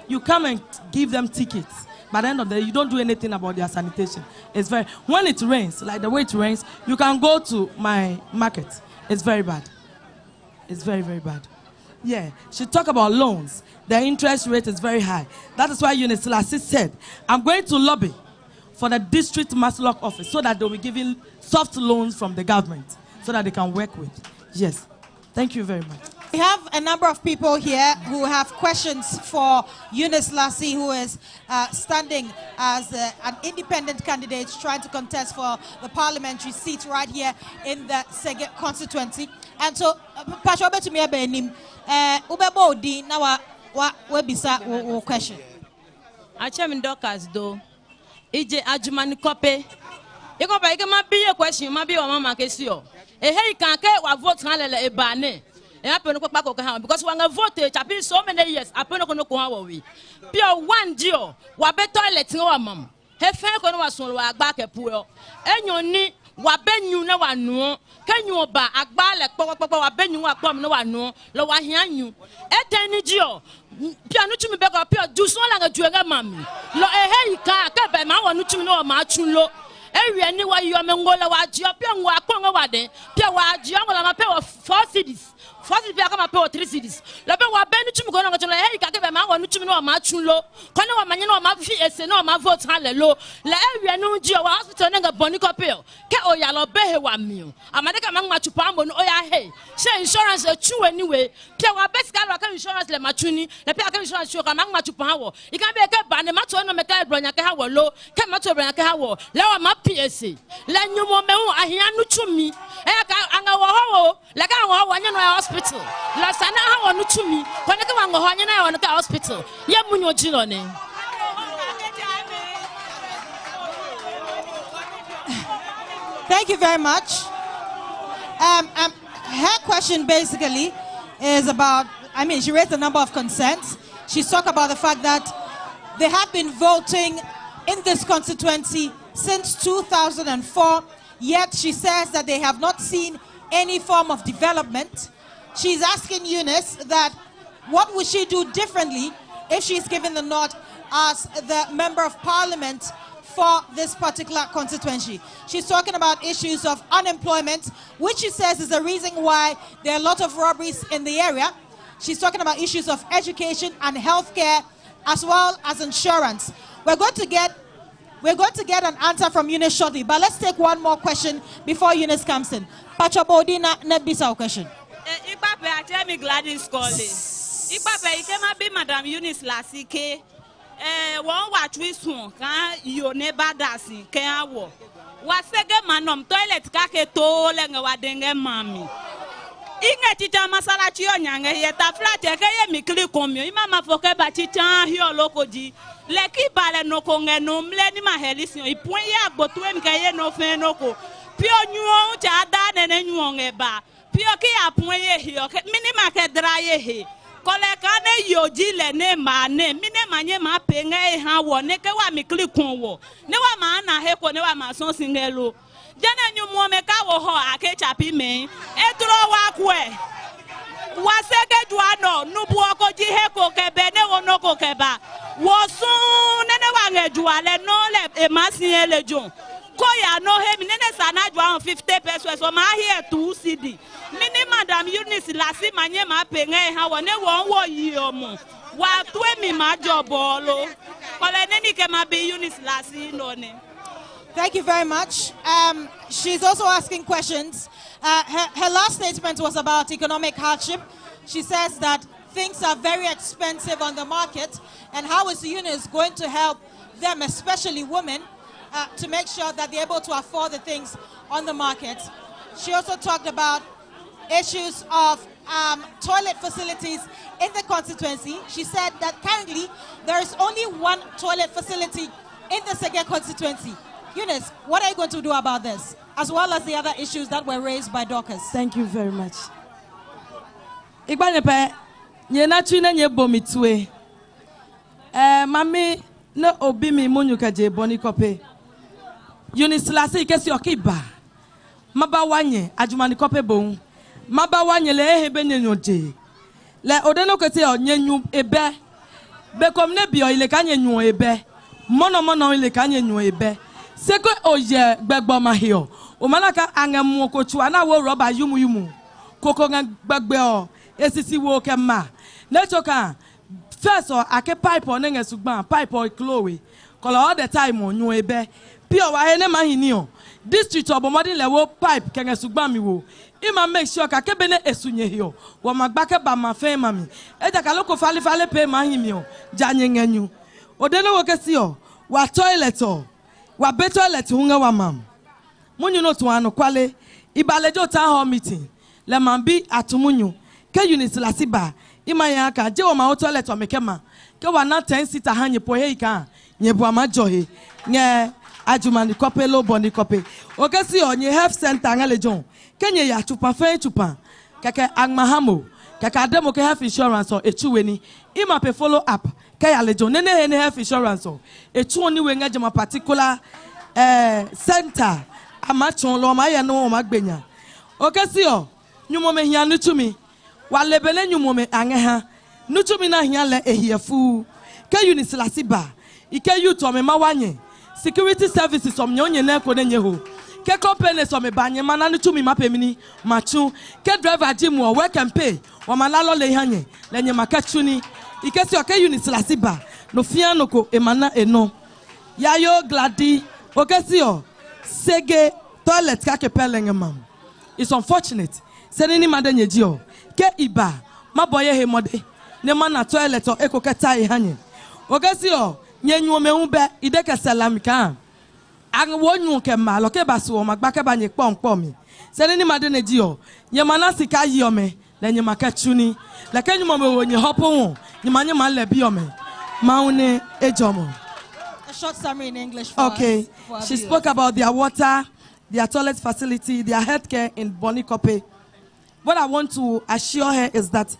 Speaker 2: You come and give them tickets. By the end of the day, you don't do anything about their sanitation. It's very, when it rains, like the way it rains, you can go to my market. It's very bad. It's very, very bad. Yeah, she talked about loans. The interest rate is very high. That is why Eunice Lassie said, I'm going to lobby for the district Maslock office so that they'll be giving soft loans from the government so that they can work with. Yes. Thank you very much.
Speaker 1: We have a number of people here who have questions for Eunice Lassie, who is standing as an independent candidate trying to contest for the parliamentary seat right here in the Sege constituency. And so, Pastor Obetumia Benim, Ubebo Di, now we bisa question.
Speaker 6: Achamin Dokas do. Ije Ajumani Kope. Iko ba ike ma be a question, ma be wa mama kesio. Hey kan ke wa vote halele e bane. Because when I voted, I've been so many years, I put on the Pure 1 deal, what better let's know, mum. Her fair con was so back a poor. And you need what ben you know one no. Can you buy a bar like Papa Ben you are come no one no, lower here you. At any geo, piano to me back up here, do so long a jugger mammy. Lo a hey car, by my one to know much low. Area anyway you are Mongola, what you are young, what Congo, what day, Pia, what young, I'm a pair of 4 cities. First, if you come up 3 cities, Laba wa beni chum go na chula hey kake be ma wonu chum no ma chulo kono wa manye no ma fi ese no ma vote halelo la area no ji wa hospital na boni kopel ke o ya lo be he wa mi o amade ka ma nwa chupa ambo no o ya hey she insurance e chu anyway pia wa be ska lo ka insurance le ma chuni le pia ka insurance chu ka ma nwa chupa ha wo I ka be ke ba ne ma to no me ka bronya ke ha wo lo ke ma to bronya ke ha wo la wa ma PSA la nyumo me hu ahia no chumi e ka anga wo ho la ka wo nya no hospital la sana ha wonu tumi kone ke wango ho anya na wonu ka hospital ye munyo jino ne.
Speaker 1: Thank you very much. Her question basically is about, I mean, she raised a number of concerns. She's talked about the fact that they have been voting in this constituency since 2004, yet she says that they have not seen any form of development. She's asking Eunice that what would she do differently if she's given the nod as the Member of Parliament for this particular constituency. She's talking about issues of unemployment, which she says is the reason why there are a lot of robberies in the area. She's talking about issues of education and healthcare, as well as insurance. We're going to get an answer from Eunice shortly, but let's take one more question before Eunice comes in. Pachabodina nebisa question.
Speaker 7: Ipape atemi Gladys Colley. Ipape ikema be Madam Eunice Lasike. One watch we soon can you never dancing can wo. Wasege manom toilet kake to lenga wadenge mami. Inge chicha masala chiyo nyange yeta flat ye mikli komyo. Imama foke ba chicha hiyo lokoji. Leki bale no konge no mle ni mahelisio. Ipuenye agbotuwe mkeye no fe noko. Pio nyuo cha ada nene nyuo ngeba. Pio ki apuenye hiyo. Minima ke draye he. Kole kane yoji le ne mane. Mine manye ma penge ha wo. Neke wa mikli konwo. Ne wa maana heko ne wa mason singelo. Jene nyumo meka wo ho ake chapi me. Etro wakwe. Wasege juano nubu oko jiheko kebe ne wonoko keba. Wosu nene wange juale no le emasiye le jon. Koya no he nene sana juan 50 pesos so ma here 2 CD. Mini Madam Eunice lasi manye ma penge ha wone won wo yi omo. Wa twe mi ma jobolo. Kole neni ke ma be Eunice lasi no ne.
Speaker 1: Thank you very much. She's also asking questions. Her last statement was about economic hardship. She says that things are very expensive on the market, and how is Eunice going to help them, especially women, to make sure that they're able to afford the things on the market. She also talked about issues of toilet facilities in the constituency. She said that currently there is only one toilet facility in the Sege constituency. Eunice, what are you going to do about this, as well as the other issues that were raised by Dorcas?
Speaker 2: Thank you very much. Igbanepe, nye na chine nye bomitwe. Mami no obi mi munyuka je boni kope. Eunice lasi ikesi okiba. Maba wanye ajumani kope bon. Maba wanye le ehebe nyenyoje. Le odeno kete o nyenyu ebe. Bekomne bio ile ka nyenyu ebe. Mono ile ka nyenyu ebe. Seko oye gbegbo mahio. Omanaka angemu kochu ana wo roba yumu. Koko gbegbe o esisi wo kema. Nechoka first o ake pipe on nge sugban pipe o Chloe. Kola all the time on nyu ebe. Pio wa ene mahini o. District obomodin lewo pipe kenge sugban mi wo. Ima make sure ka kebene esunye hio. Wa magbake ba ma fe mami. Eja ka loko fale pe mahimi o. Janye ngenyu. Odeno wo kesi o. Wa toilet o. Wa be toilet hunga wa mam. Munyu no to anu kwale. Ibalejo town hall meeting. Le mambi atumunyu. Ke Eunice lasiba. Ima ya ka je wa ma toilet o mekema. Ke wa na 10 seater hanye po he ika. Nye bua ma johe. Nye ajumani kope lo boni kope. Okesi o nye health center ngale jon. Ke nye ya chupa fe chupa. Keke angmahamo. Keke ademo ke health insurance o echuweni. Ima pe follow up. Ke ya lejon nene hene health insurance o. Echuoni we nge jama particular center. Amachon lo ma ya no ma gbenya. Okesi o nyumo me hia nutumi. Wa lebele nyumo me angeha. Nutumi na hia le ehiefu. Ke Eunice lasiba. Ike youth o me mawanye. Security services o mnyonye ne ko nenye ho. Ke company so me banye mana nutumi mapemini machu. Ke driver jimu o work and pay. Wa malalo le hanye. Lenye makachuni. Ike si o ke Eunice lasiba. No fiano ko emana eno. Yayo gladi. Okesi o Sege toilet kake pelenge mam. It's unfortunate. Senini madenye jio. Ke iba maboye he mode. Ne mana toilet o eko keta e hanye. Okesi o nyenyu me ube ideke salamika. Angwo nyu ke ma lo ke basu o magbake ba nye kpom mi. Senini madene jio. Nye mana sika yi o me. Le nye makachuni. Le ke nyu mo me wo nye hopo won. Nye manye ma le bi o me. Maune ejomo.
Speaker 1: A short summary in English for
Speaker 2: okay.
Speaker 1: us,
Speaker 2: She spoke about their water, their toilet facility, their healthcare in Bonikope. What I want to assure her is that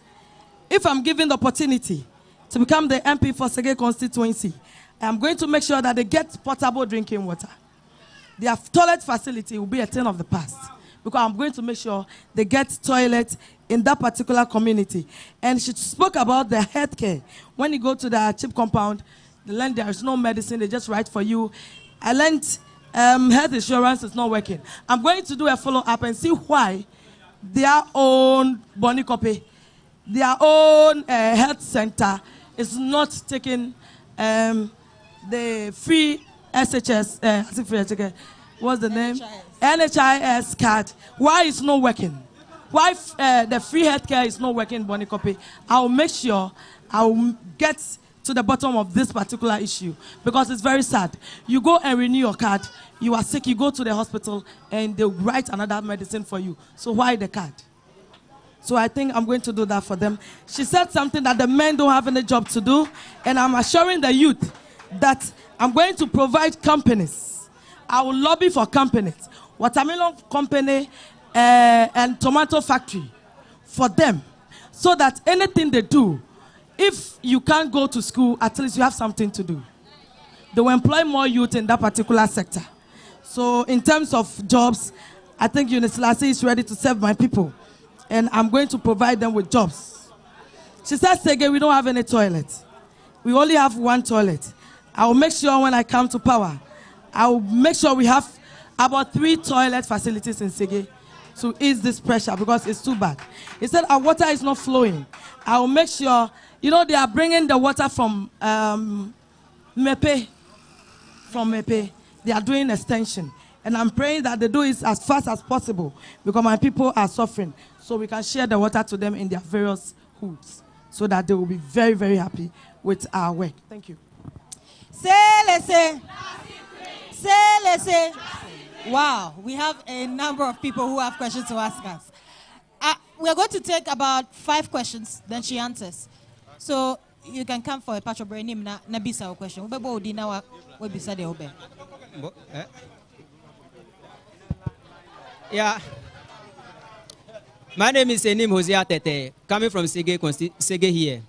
Speaker 2: if I'm given the opportunity to become the MP for Sege Constituency, I am going to make sure that they get potable drinking water. Their toilet facility will be a thing of the past. because I'm going to make sure they get toilets in that particular community. And she spoke about the healthcare. When you go to the CHIP compound, they learn there is no medicine, they just write for you. I learned health insurance is not working. I'm going to do a follow-up and see why their own boni copy, their own health center is not taking the free SHS, what's the name? NHIS card. Why it's not working? Why the free healthcare is not working, boni copy? I'll make sure I'll get to the bottom of this particular issue, because it's very sad. You go and renew your card, you are sick, you go to the hospital, and they write another medicine for you. So why the card? So I think I'm going to do that for them. She said something that the men don't have any job to do, and I'm assuring the youth that I'm going to provide companies. I will lobby for companies, watermelon company and tomato factory, for them, so that anything they do, if you can't go to school, at least you have something to do. They will employ more youth in that particular sector. So in terms of jobs, I think Unislasi is ready to serve my people. And I'm going to provide them with jobs. She said, Sege, we don't have any toilet. We only have one toilet. I will make sure when I come to power, I will make sure we have about 3 toilet facilities in Sege to ease this pressure, because it's too bad. He said, our water is not flowing. I will make sure, you know, they are bringing the water from Mepe. From Mepe. They are doing extension. And I'm praying that they do it as fast as possible, because my people are suffering. So we can share the water to them in their various hoods, so that they will be very, very happy with our work. Thank you.
Speaker 1: Wow, we have a number of people who have questions to ask us. We're going to take about 5 questions, then she answers. So you can come for a patch of brain na bisa question.
Speaker 8: Yeah. My name is Enim Hosea Tete, coming from Sege here.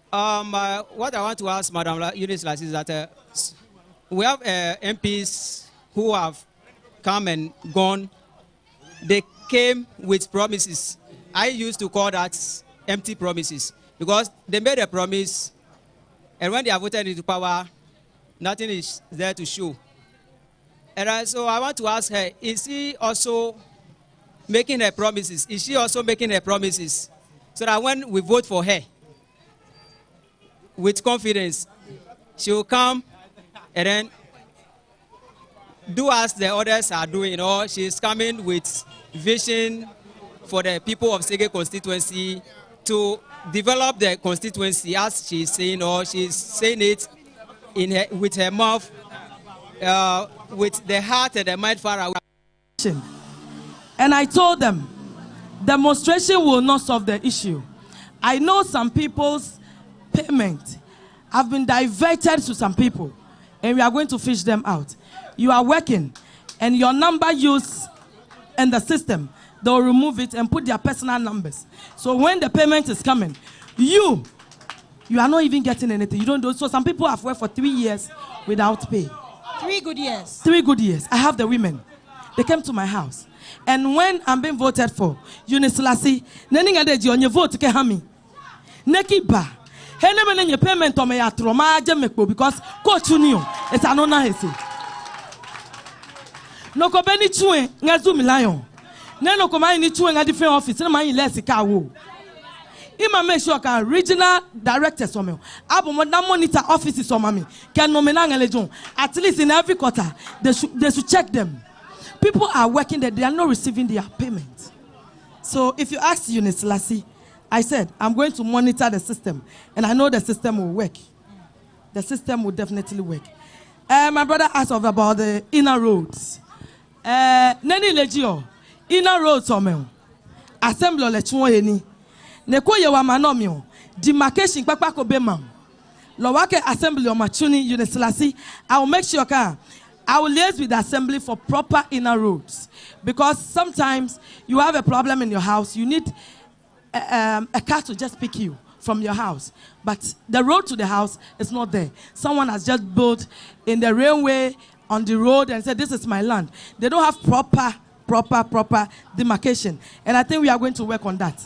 Speaker 8: What I want to ask Madam Unislasi is that we have MPs who have come and gone. They came with promises. I used to call that empty promises, because they made a promise, and when they are voted into power, nothing is there to show. And so I want to ask her, is he also making her promises? Is she also making her promises, so that when we vote for her with confidence, she will come and then do as the others are doing, or she's coming with vision for the people of Sege constituency to develop the constituency as she's saying, or she's saying it in her, with her mouth, with the heart and the mind far away.
Speaker 2: And I told them, demonstration will not solve the issue. I know some people's payment have been diverted to some people, and we are going to fish them out. You are working, and your number used in the system, they'll remove it and put their personal numbers. So when the payment is coming, you are not even getting anything. You don't do. So some people have worked for 3 years without pay.
Speaker 1: 3 good years.
Speaker 2: 3 good years. I have the women. They came to my house. And when I'm being voted for, Unislasi, neni ngade on your vote ke hami. Neki ba. Hene menenye payment on me atroma jemekbo, because coach union it's anona hesi. No ko beni chue ngazu milayon. Neno ko mai ni chue nga different office na mai less ka wo. Ima make sure ka regional directors on me. Abo mo na monitor offices on me. Can nomina ngelejon. At least in every quarter they should check them. People are working there, they are not receiving their payment. So if you ask Unislasi, I said, I'm going to monitor the system. And I know the system will work. The system will definitely work. My brother asked about the inner roads. Neni legio, inner roads omen. Assembly lechwo yeni. Neko yewa manomio. Demarcation kpakpa ko bema. Lowake assembly o machuni Unislasi. I will make sure I will liaise with the assembly for proper inner roads, because sometimes you have a problem in your house. You need a car to just pick you from your house, but the road to the house is not there. Someone has just built in the railway on the road and said, this is my land. They don't have proper proper demarcation. And I think we are going to work on that.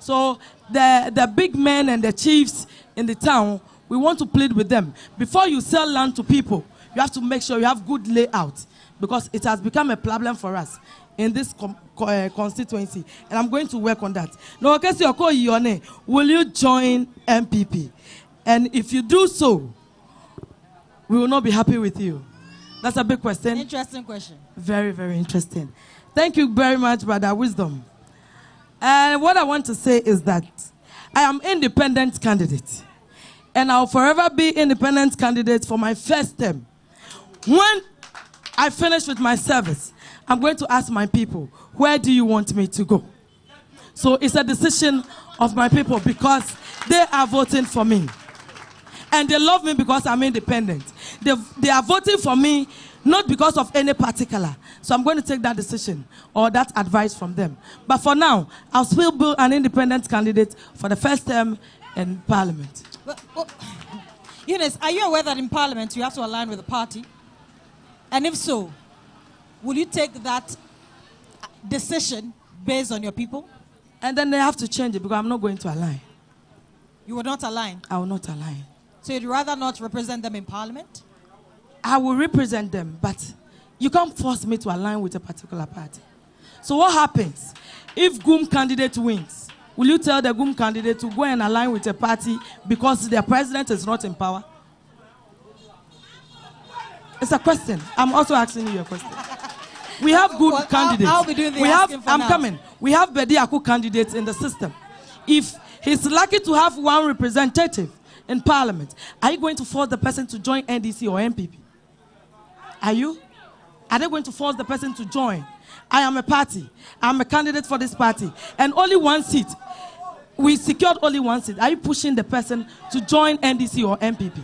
Speaker 2: So the big men and the chiefs in the town, we want to plead with them. Before you sell land to people, you have to make sure you have good layout, because it has become a problem for us in this constituency. And I'm going to work on that. Now, will you join MPP? And if you do so, we will not be happy with you. That's a big question.
Speaker 1: Interesting question.
Speaker 2: Very, very interesting. Thank you very much, Brother Wisdom. And what I want to say is that I am independent candidate. And I'll forever be independent candidate for my first term. When I finish with my service, I'm going to ask my people, where do you want me to go? So it's a decision of my people, because they are voting for me. And they love me because I'm independent. They are voting for me not because of any particular. So I'm going to take that decision or that advice from them. But for now, I'll still be an independent candidate for the first term in Parliament.
Speaker 1: Well, Eunice, are you aware that in Parliament you have to align with the party? And if so, will you take that decision based on your people?
Speaker 2: And then they have to change it, because I'm not going to align.
Speaker 1: You will not align?
Speaker 2: I will not align.
Speaker 1: So you'd rather not represent them in Parliament?
Speaker 2: I will represent them, but you can't force me to align with a particular party. So what happens if GUM candidate wins? Will you tell the GUM candidate to go and align with a party because their president is not in power? It's a question. I'm also asking you a question. We have good candidates.
Speaker 1: I'll be doing the asking for now.
Speaker 2: coming. We have Bediaku candidates in the system. If he's lucky to have one representative in Parliament, are you going to force the person to join NDC or MPP? Are you? Are they going to force the person to join? I am a party. I'm a candidate for this party. And only one seat. We secured only one seat. Are you pushing the person to join NDC or MPP?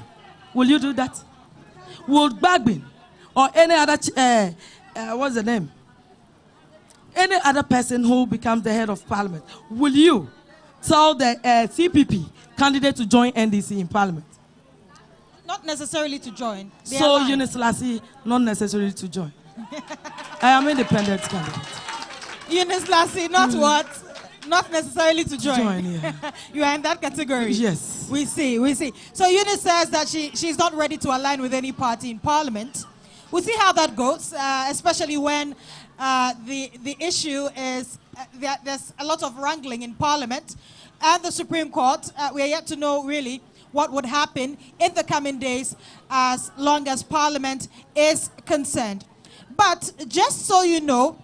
Speaker 2: Will you do that? Will Bagbin or any other, what's the name? Any other person who becomes the head of Parliament, will you tell the CPP candidate to join NDC in Parliament?
Speaker 1: Not necessarily to join.
Speaker 2: So Eunice Lassie, not necessarily to join. I am independent candidate.
Speaker 1: Eunice Lassie, not what? Not necessarily to join.
Speaker 2: Yeah.
Speaker 1: You are in that category.
Speaker 2: Yes.
Speaker 1: We see. So Eunice says that she's not ready to align with any party in Parliament. We'll see how that goes, especially when the issue is that there's a lot of wrangling in Parliament and the Supreme Court. We are yet to know really what would happen in the coming days as long as Parliament is concerned. But just so you know,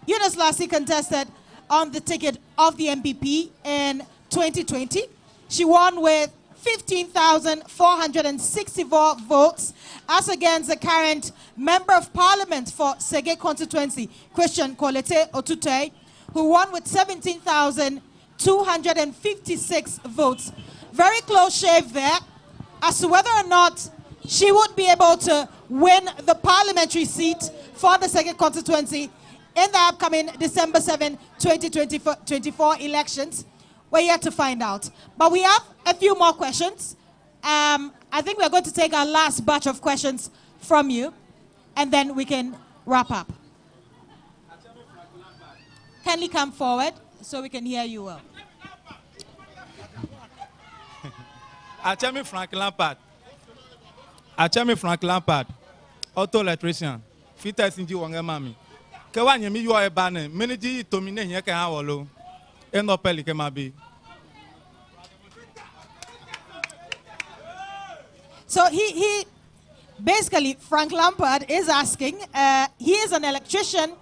Speaker 1: Eunice Lassie contested on the ticket of the MPP in 2020. She won with 15,464 votes as against the current Member of Parliament for Sege Constituency, Christian Kolete Otute, who won with 17,256 votes. Very close shave there as to whether or not she would be able to win the parliamentary seat for the Sege Constituency in the upcoming December 7, 2024 elections. We're yet to find out. But we have a few more questions. I think we're going to take our last batch of questions from you, and then we can wrap up. Kindly come forward so we can hear you well.
Speaker 9: Achemi Frank Lampard, auto electrician, fitters in Wangamami. Kawanyami, you are a banner, Miniji to me, Yakawalo, and no Pelicamabi.
Speaker 1: So he basically, Frank Lampard is asking, he is an electrician,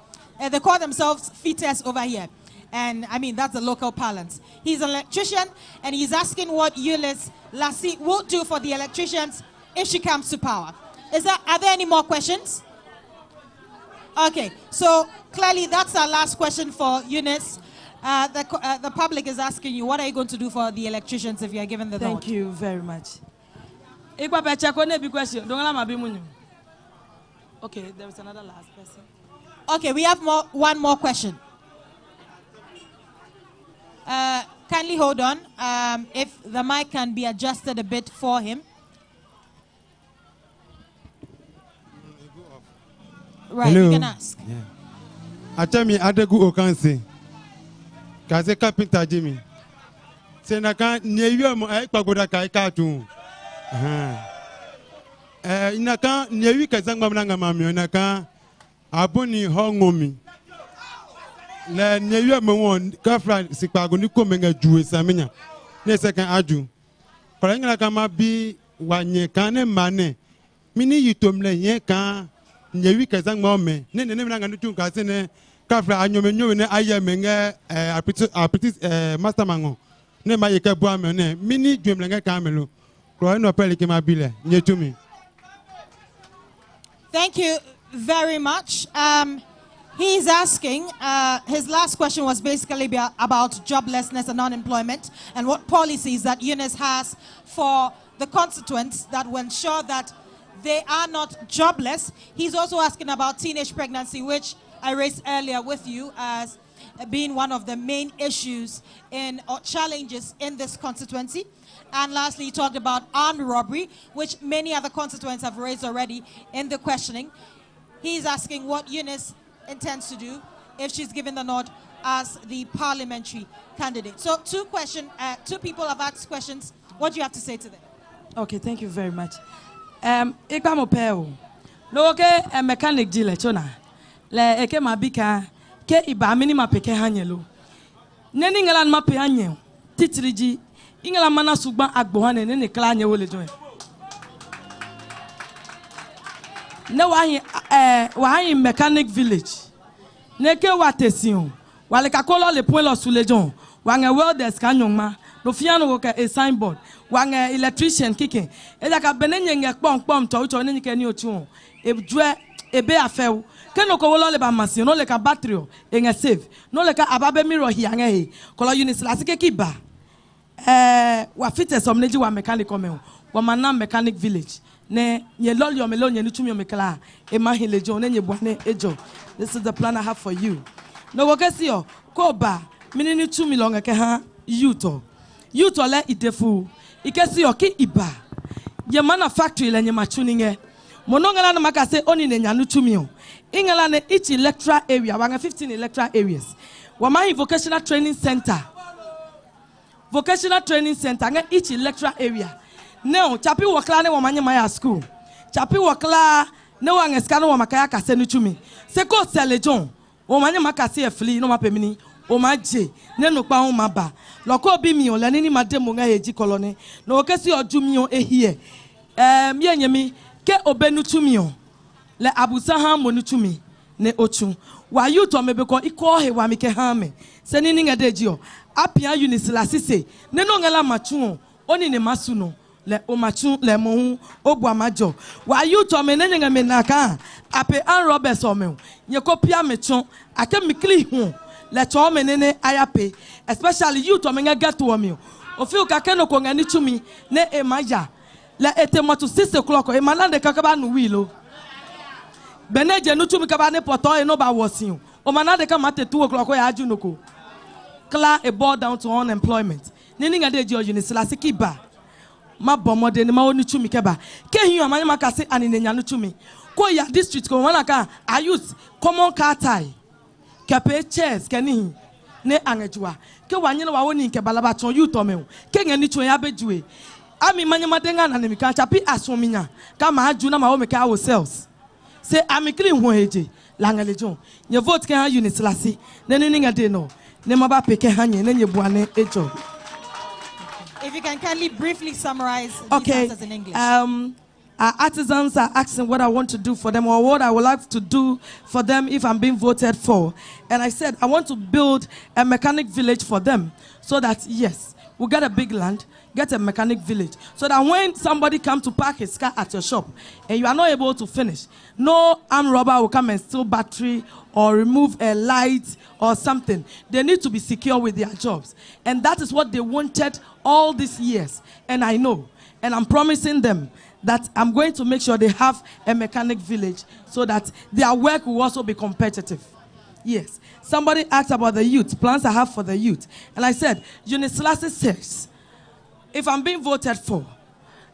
Speaker 1: they call themselves fitters over here. And I mean, that's the local parlance. He's an electrician, and he's asking what Eunice Lassie will do for the electricians if she comes to power. Are there any more questions? Okay, so clearly that's our last question for Eunice. The public is asking you, what are you going to do for the electricians if you are given the nod?
Speaker 2: Thank you very much. Okay, there is another last person.
Speaker 1: Okay, we have one more question. Kindly hold on. If the mic can be adjusted a bit for him. Right,
Speaker 10: Hello.
Speaker 1: you can ask.
Speaker 10: Yeah. Atemi adegu okansi. Kaze kapinta Jimmy. Senaka nyeyo mo ay pagoda kai katu. Inaka nyewi kazangba mnanga mami inaka abuni hongomi. Le nyeyo mo won kafra sikpago ni ko menga juwe samenya. Ne sekan aju. Para ngala kama bi wanye kane mane. Mini yitomle yen kan nyewi kazangba me. Ne mnanga nutu kasene kafra anyome nyowe ne ayemenge apitis master mango. Ne ma yeke boa me ne mini dwemlenga kamelo kro no pele ke ma bile nyetumi.
Speaker 1: Thank you very much. He's asking, his last question was basically about joblessness and unemployment and what policies that Eunice has for the constituents that will ensure that they are not jobless. He's also asking about teenage pregnancy, which I raised earlier with you as being one of the main issues or challenges in this constituency. And lastly, he talked about armed robbery, which many other constituents have raised already in the questioning. He's asking what Eunice intends to do if she's given the nod as the parliamentary candidate. So two people have asked questions. What do you have to say to them?
Speaker 2: Okay, thank you very much. A mechanic dealer, le eke mabika ke iba minima peke hanyelo neni ngala ma pe hanye titriji ingala mana sugban agbohane ne kla anye wole joe ne wahi mechanic village ne ke watesion wale kakolo le point lo sulejon wange welders kanyoma no fiano wo ka a signboard wange electrician kicking e da ka benenye nge pom to ne ke ni otu e dwe ebe afew keno ko wolo le ba machine no le ka battery e nga save no le ka ababe mirror hi anga he kolo Eunice lasike kiba wa fit somneji wa mechanic come wa manam mechanic village ne ye lolyo melo nye nitumi mekala e ma hi lejo ne nye bwane ejo. This is the plan I have for you. No wo kesi yo ko ba mini ni 2 million ke ha youth le idefu ikesi yo ki iba ye mana factory le nye machuni nge monongala na makase oni ne nyanu 2 million ingala ne each electoral area wanga 15 electoral areas wama vocational training center nga each electoral area no chapi wakla ne wamanye maya school chapi wakla ne wanga skano wamakaya kase no tumi se ko selejon wamanye makase e fli no mapemini o maje ne no pa o maba loko bi mi o le ni mademo nga heji kolone no okesi odumi o ehie mianyemi ke obenu tumi o le abusa ha monutumi ne ochu wa youth o mebeko iko he wa mike ha me se ni nga deji o apia Eunice lasise ne no ngala machu oni ne masu no le o machu le mo obu amajo wa youth o me ne nga me naka ape an Roberts o me ye kopia mechu ake mikli hu le cho me ne ayape especially youth o me nga get o me o feel ka ke no ko ngani tumi ne e maja le etemoto 6 o'clock e malande kakaba no wilo beneje no tumi kaba ne poto e no ba wosin o manade ka mate 2 o'clock ya aju noko kla e boil down to unemployment nini ngade je Eunice lasiki ba ma bomode ne ma oni tumi keba ke hiu amanya makase anenya no tumi ko ya district ko wana ka ayuth common car tie kepe chairs keni ne angejua ke wanyene wa woni nke balaba ton youth o me ke ngani tun ya bejuwe ami manyama denga na ne ka chapi asominya kama aju na ma wo me ka ourselves say I'm clean ho heje langalejon ye vote kan Eunice lasi ne ninga de no ne maba peke hanye ne nye buane ejo.
Speaker 1: If you can kindly briefly summarize these answers in English.
Speaker 2: Our artisans are asking what I want to do for them or what I would like to do for them if I'm being voted for. And I said I want to build a mechanic village for them so that yes, we'll get a big land, get a mechanic village so that when somebody comes to park his car at your shop and you are not able to finish, no armed robber will come and steal battery or remove a light or something. They need to be secure with their jobs. And that is what they wanted all these years. And I know. And I'm promising them that I'm going to make sure they have a mechanic village so that their work will also be competitive. Yes. Somebody asked about the youth, plans I have for the youth. And I said, Eunice Lassie says, if I'm being voted for,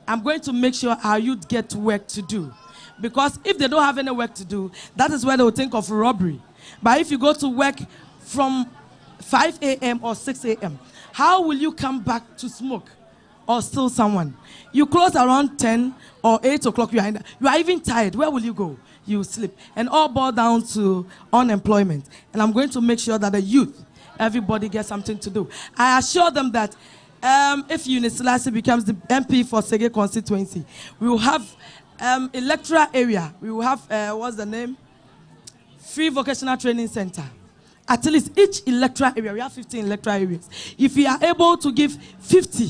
Speaker 2: I'm going to make sure our youth get work to do. Because if they don't have any work to do, that is where they will think of robbery. But if you go to work from 5 a.m. or 6 a.m., how will you come back to smoke or steal someone? You close around 10 or 8 o'clock, you are even tired. Where will you go? You sleep. And all boil down to unemployment. And I'm going to make sure that the youth, everybody gets something to do. I assure them that if Eunice Lassie becomes the MP for Sege Constituency, we will have electoral area. We will have, what's the name? Free Vocational Training Center. At least each electoral area, we have 15 electoral areas. If we are able to give 50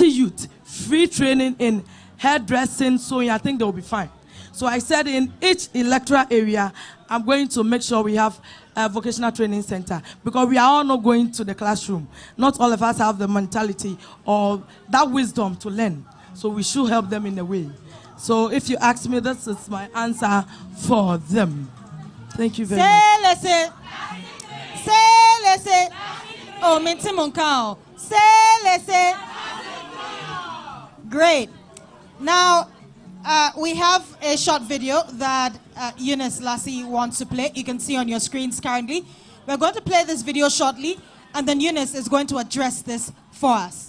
Speaker 2: youth free training in hairdressing, sewing, I think they will be fine. So I said in each electoral area, I'm going to make sure we have a vocational training center, because we are all not going to the classroom. Not all of us have the mentality or that wisdom to learn. So we should help them in a way. So if you ask me, this is my answer for them. Thank you very much.
Speaker 1: Say, oh, Minti Munkao. Say. Great. Now, we have a short video that Eunice Lassie wants to play. You can see on your screens currently. We're going to play this video shortly, and then Eunice is going to address this for us.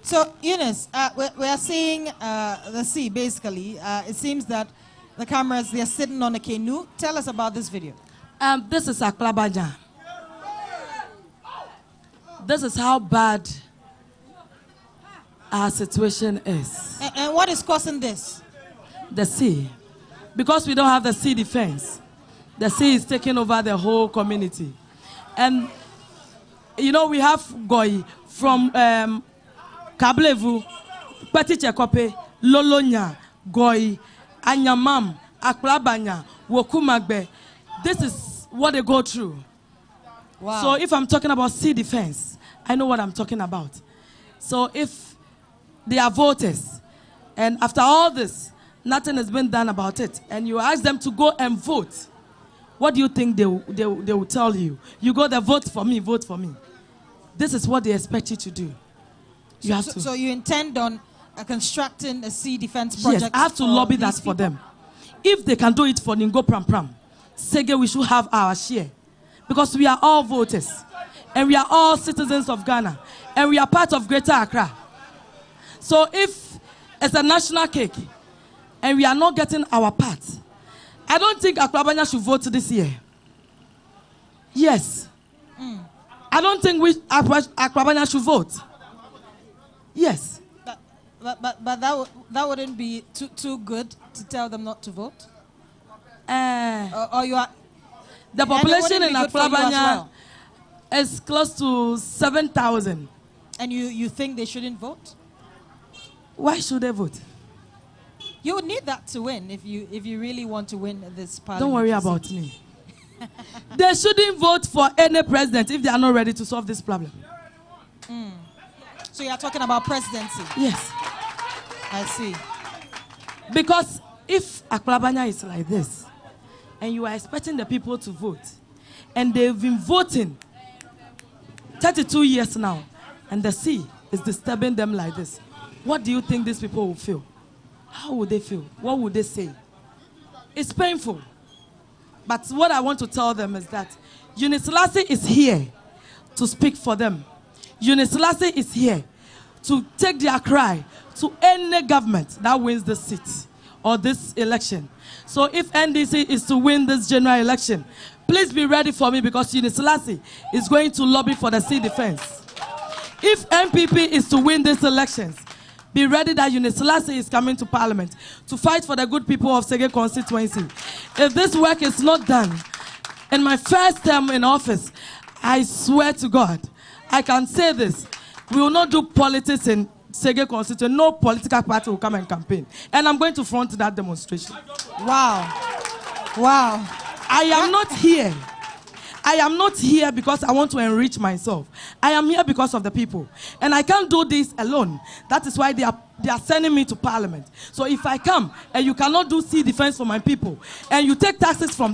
Speaker 1: So, Eunice, we are seeing the sea, basically. It seems that the cameras, they're sitting on a canoe. Tell us about this video.
Speaker 2: This is Aklabanya. This is how bad our situation is.
Speaker 1: And what is causing this?
Speaker 2: The sea. Because we don't have the sea defense. The sea is taking over the whole community. And, you know, we have Goy from Kablevu, Patichekope, Lolonya, Goy, Anyamam, Aklabanya, Wokumagbe. This is what they go through. Wow. So if I'm talking about sea defense, I know what I'm talking about. So if they are voters, and after all this, nothing has been done about it, and you ask them to go and vote, what do you think they will tell you? You go there, vote for me, vote for me. This is what they expect you to do. You have to.
Speaker 1: So you intend on constructing a sea defense project?
Speaker 2: Yes, I have to lobby that for them. If they can do it for Ningo Pram Pram, Sege, we should have our share. Because we are all voters. And we are all citizens of Ghana. And we are part of Greater Accra. So if it's a national cake, and we are not getting our part, I don't think Aklabanya should vote this year. Yes. I don't think Aklabanya should vote. Yes.
Speaker 1: But that wouldn't be too good to tell them not to vote? Or you are...
Speaker 2: The population in Aklabanya is close to 7,000.
Speaker 1: And you think they shouldn't vote?
Speaker 2: Why should they vote?
Speaker 1: You would need that to win if you really want to win this parliament.
Speaker 2: Don't worry about me. They shouldn't vote for any president if they are not ready to solve this problem.
Speaker 1: So you are talking about presidency?
Speaker 2: Yes.
Speaker 1: I see.
Speaker 2: Because if Aklabanya is like this, and you are expecting the people to vote, and they've been voting 32 years now, and the sea is disturbing them like this, what do you think these people will feel? How would they feel? What would they say? It's painful. But what I want to tell them is that Eunice Lassie is here to speak for them. Eunice Lassie is here to take their cry to any government that wins this seat or this election. So if NDC is to win this general election, please be ready for me, because Eunice Lassie is going to lobby for the sea defense. If MPP is to win these elections, be ready that Eunice Lassie is coming to Parliament to fight for the good people of Sege Constituency. If this work is not done, in my first term in office, I swear to God, I can say this, we will not do politics in Sege Constituency. No political party will come and campaign. And I'm going to front that demonstration.
Speaker 1: Wow. Wow.
Speaker 2: I am not here. I am not here because I want to enrich myself. I am here because of the people. And I can't do this alone. That is why they are sending me to Parliament. So if I come and you cannot do sea defense for my people, and you take taxes from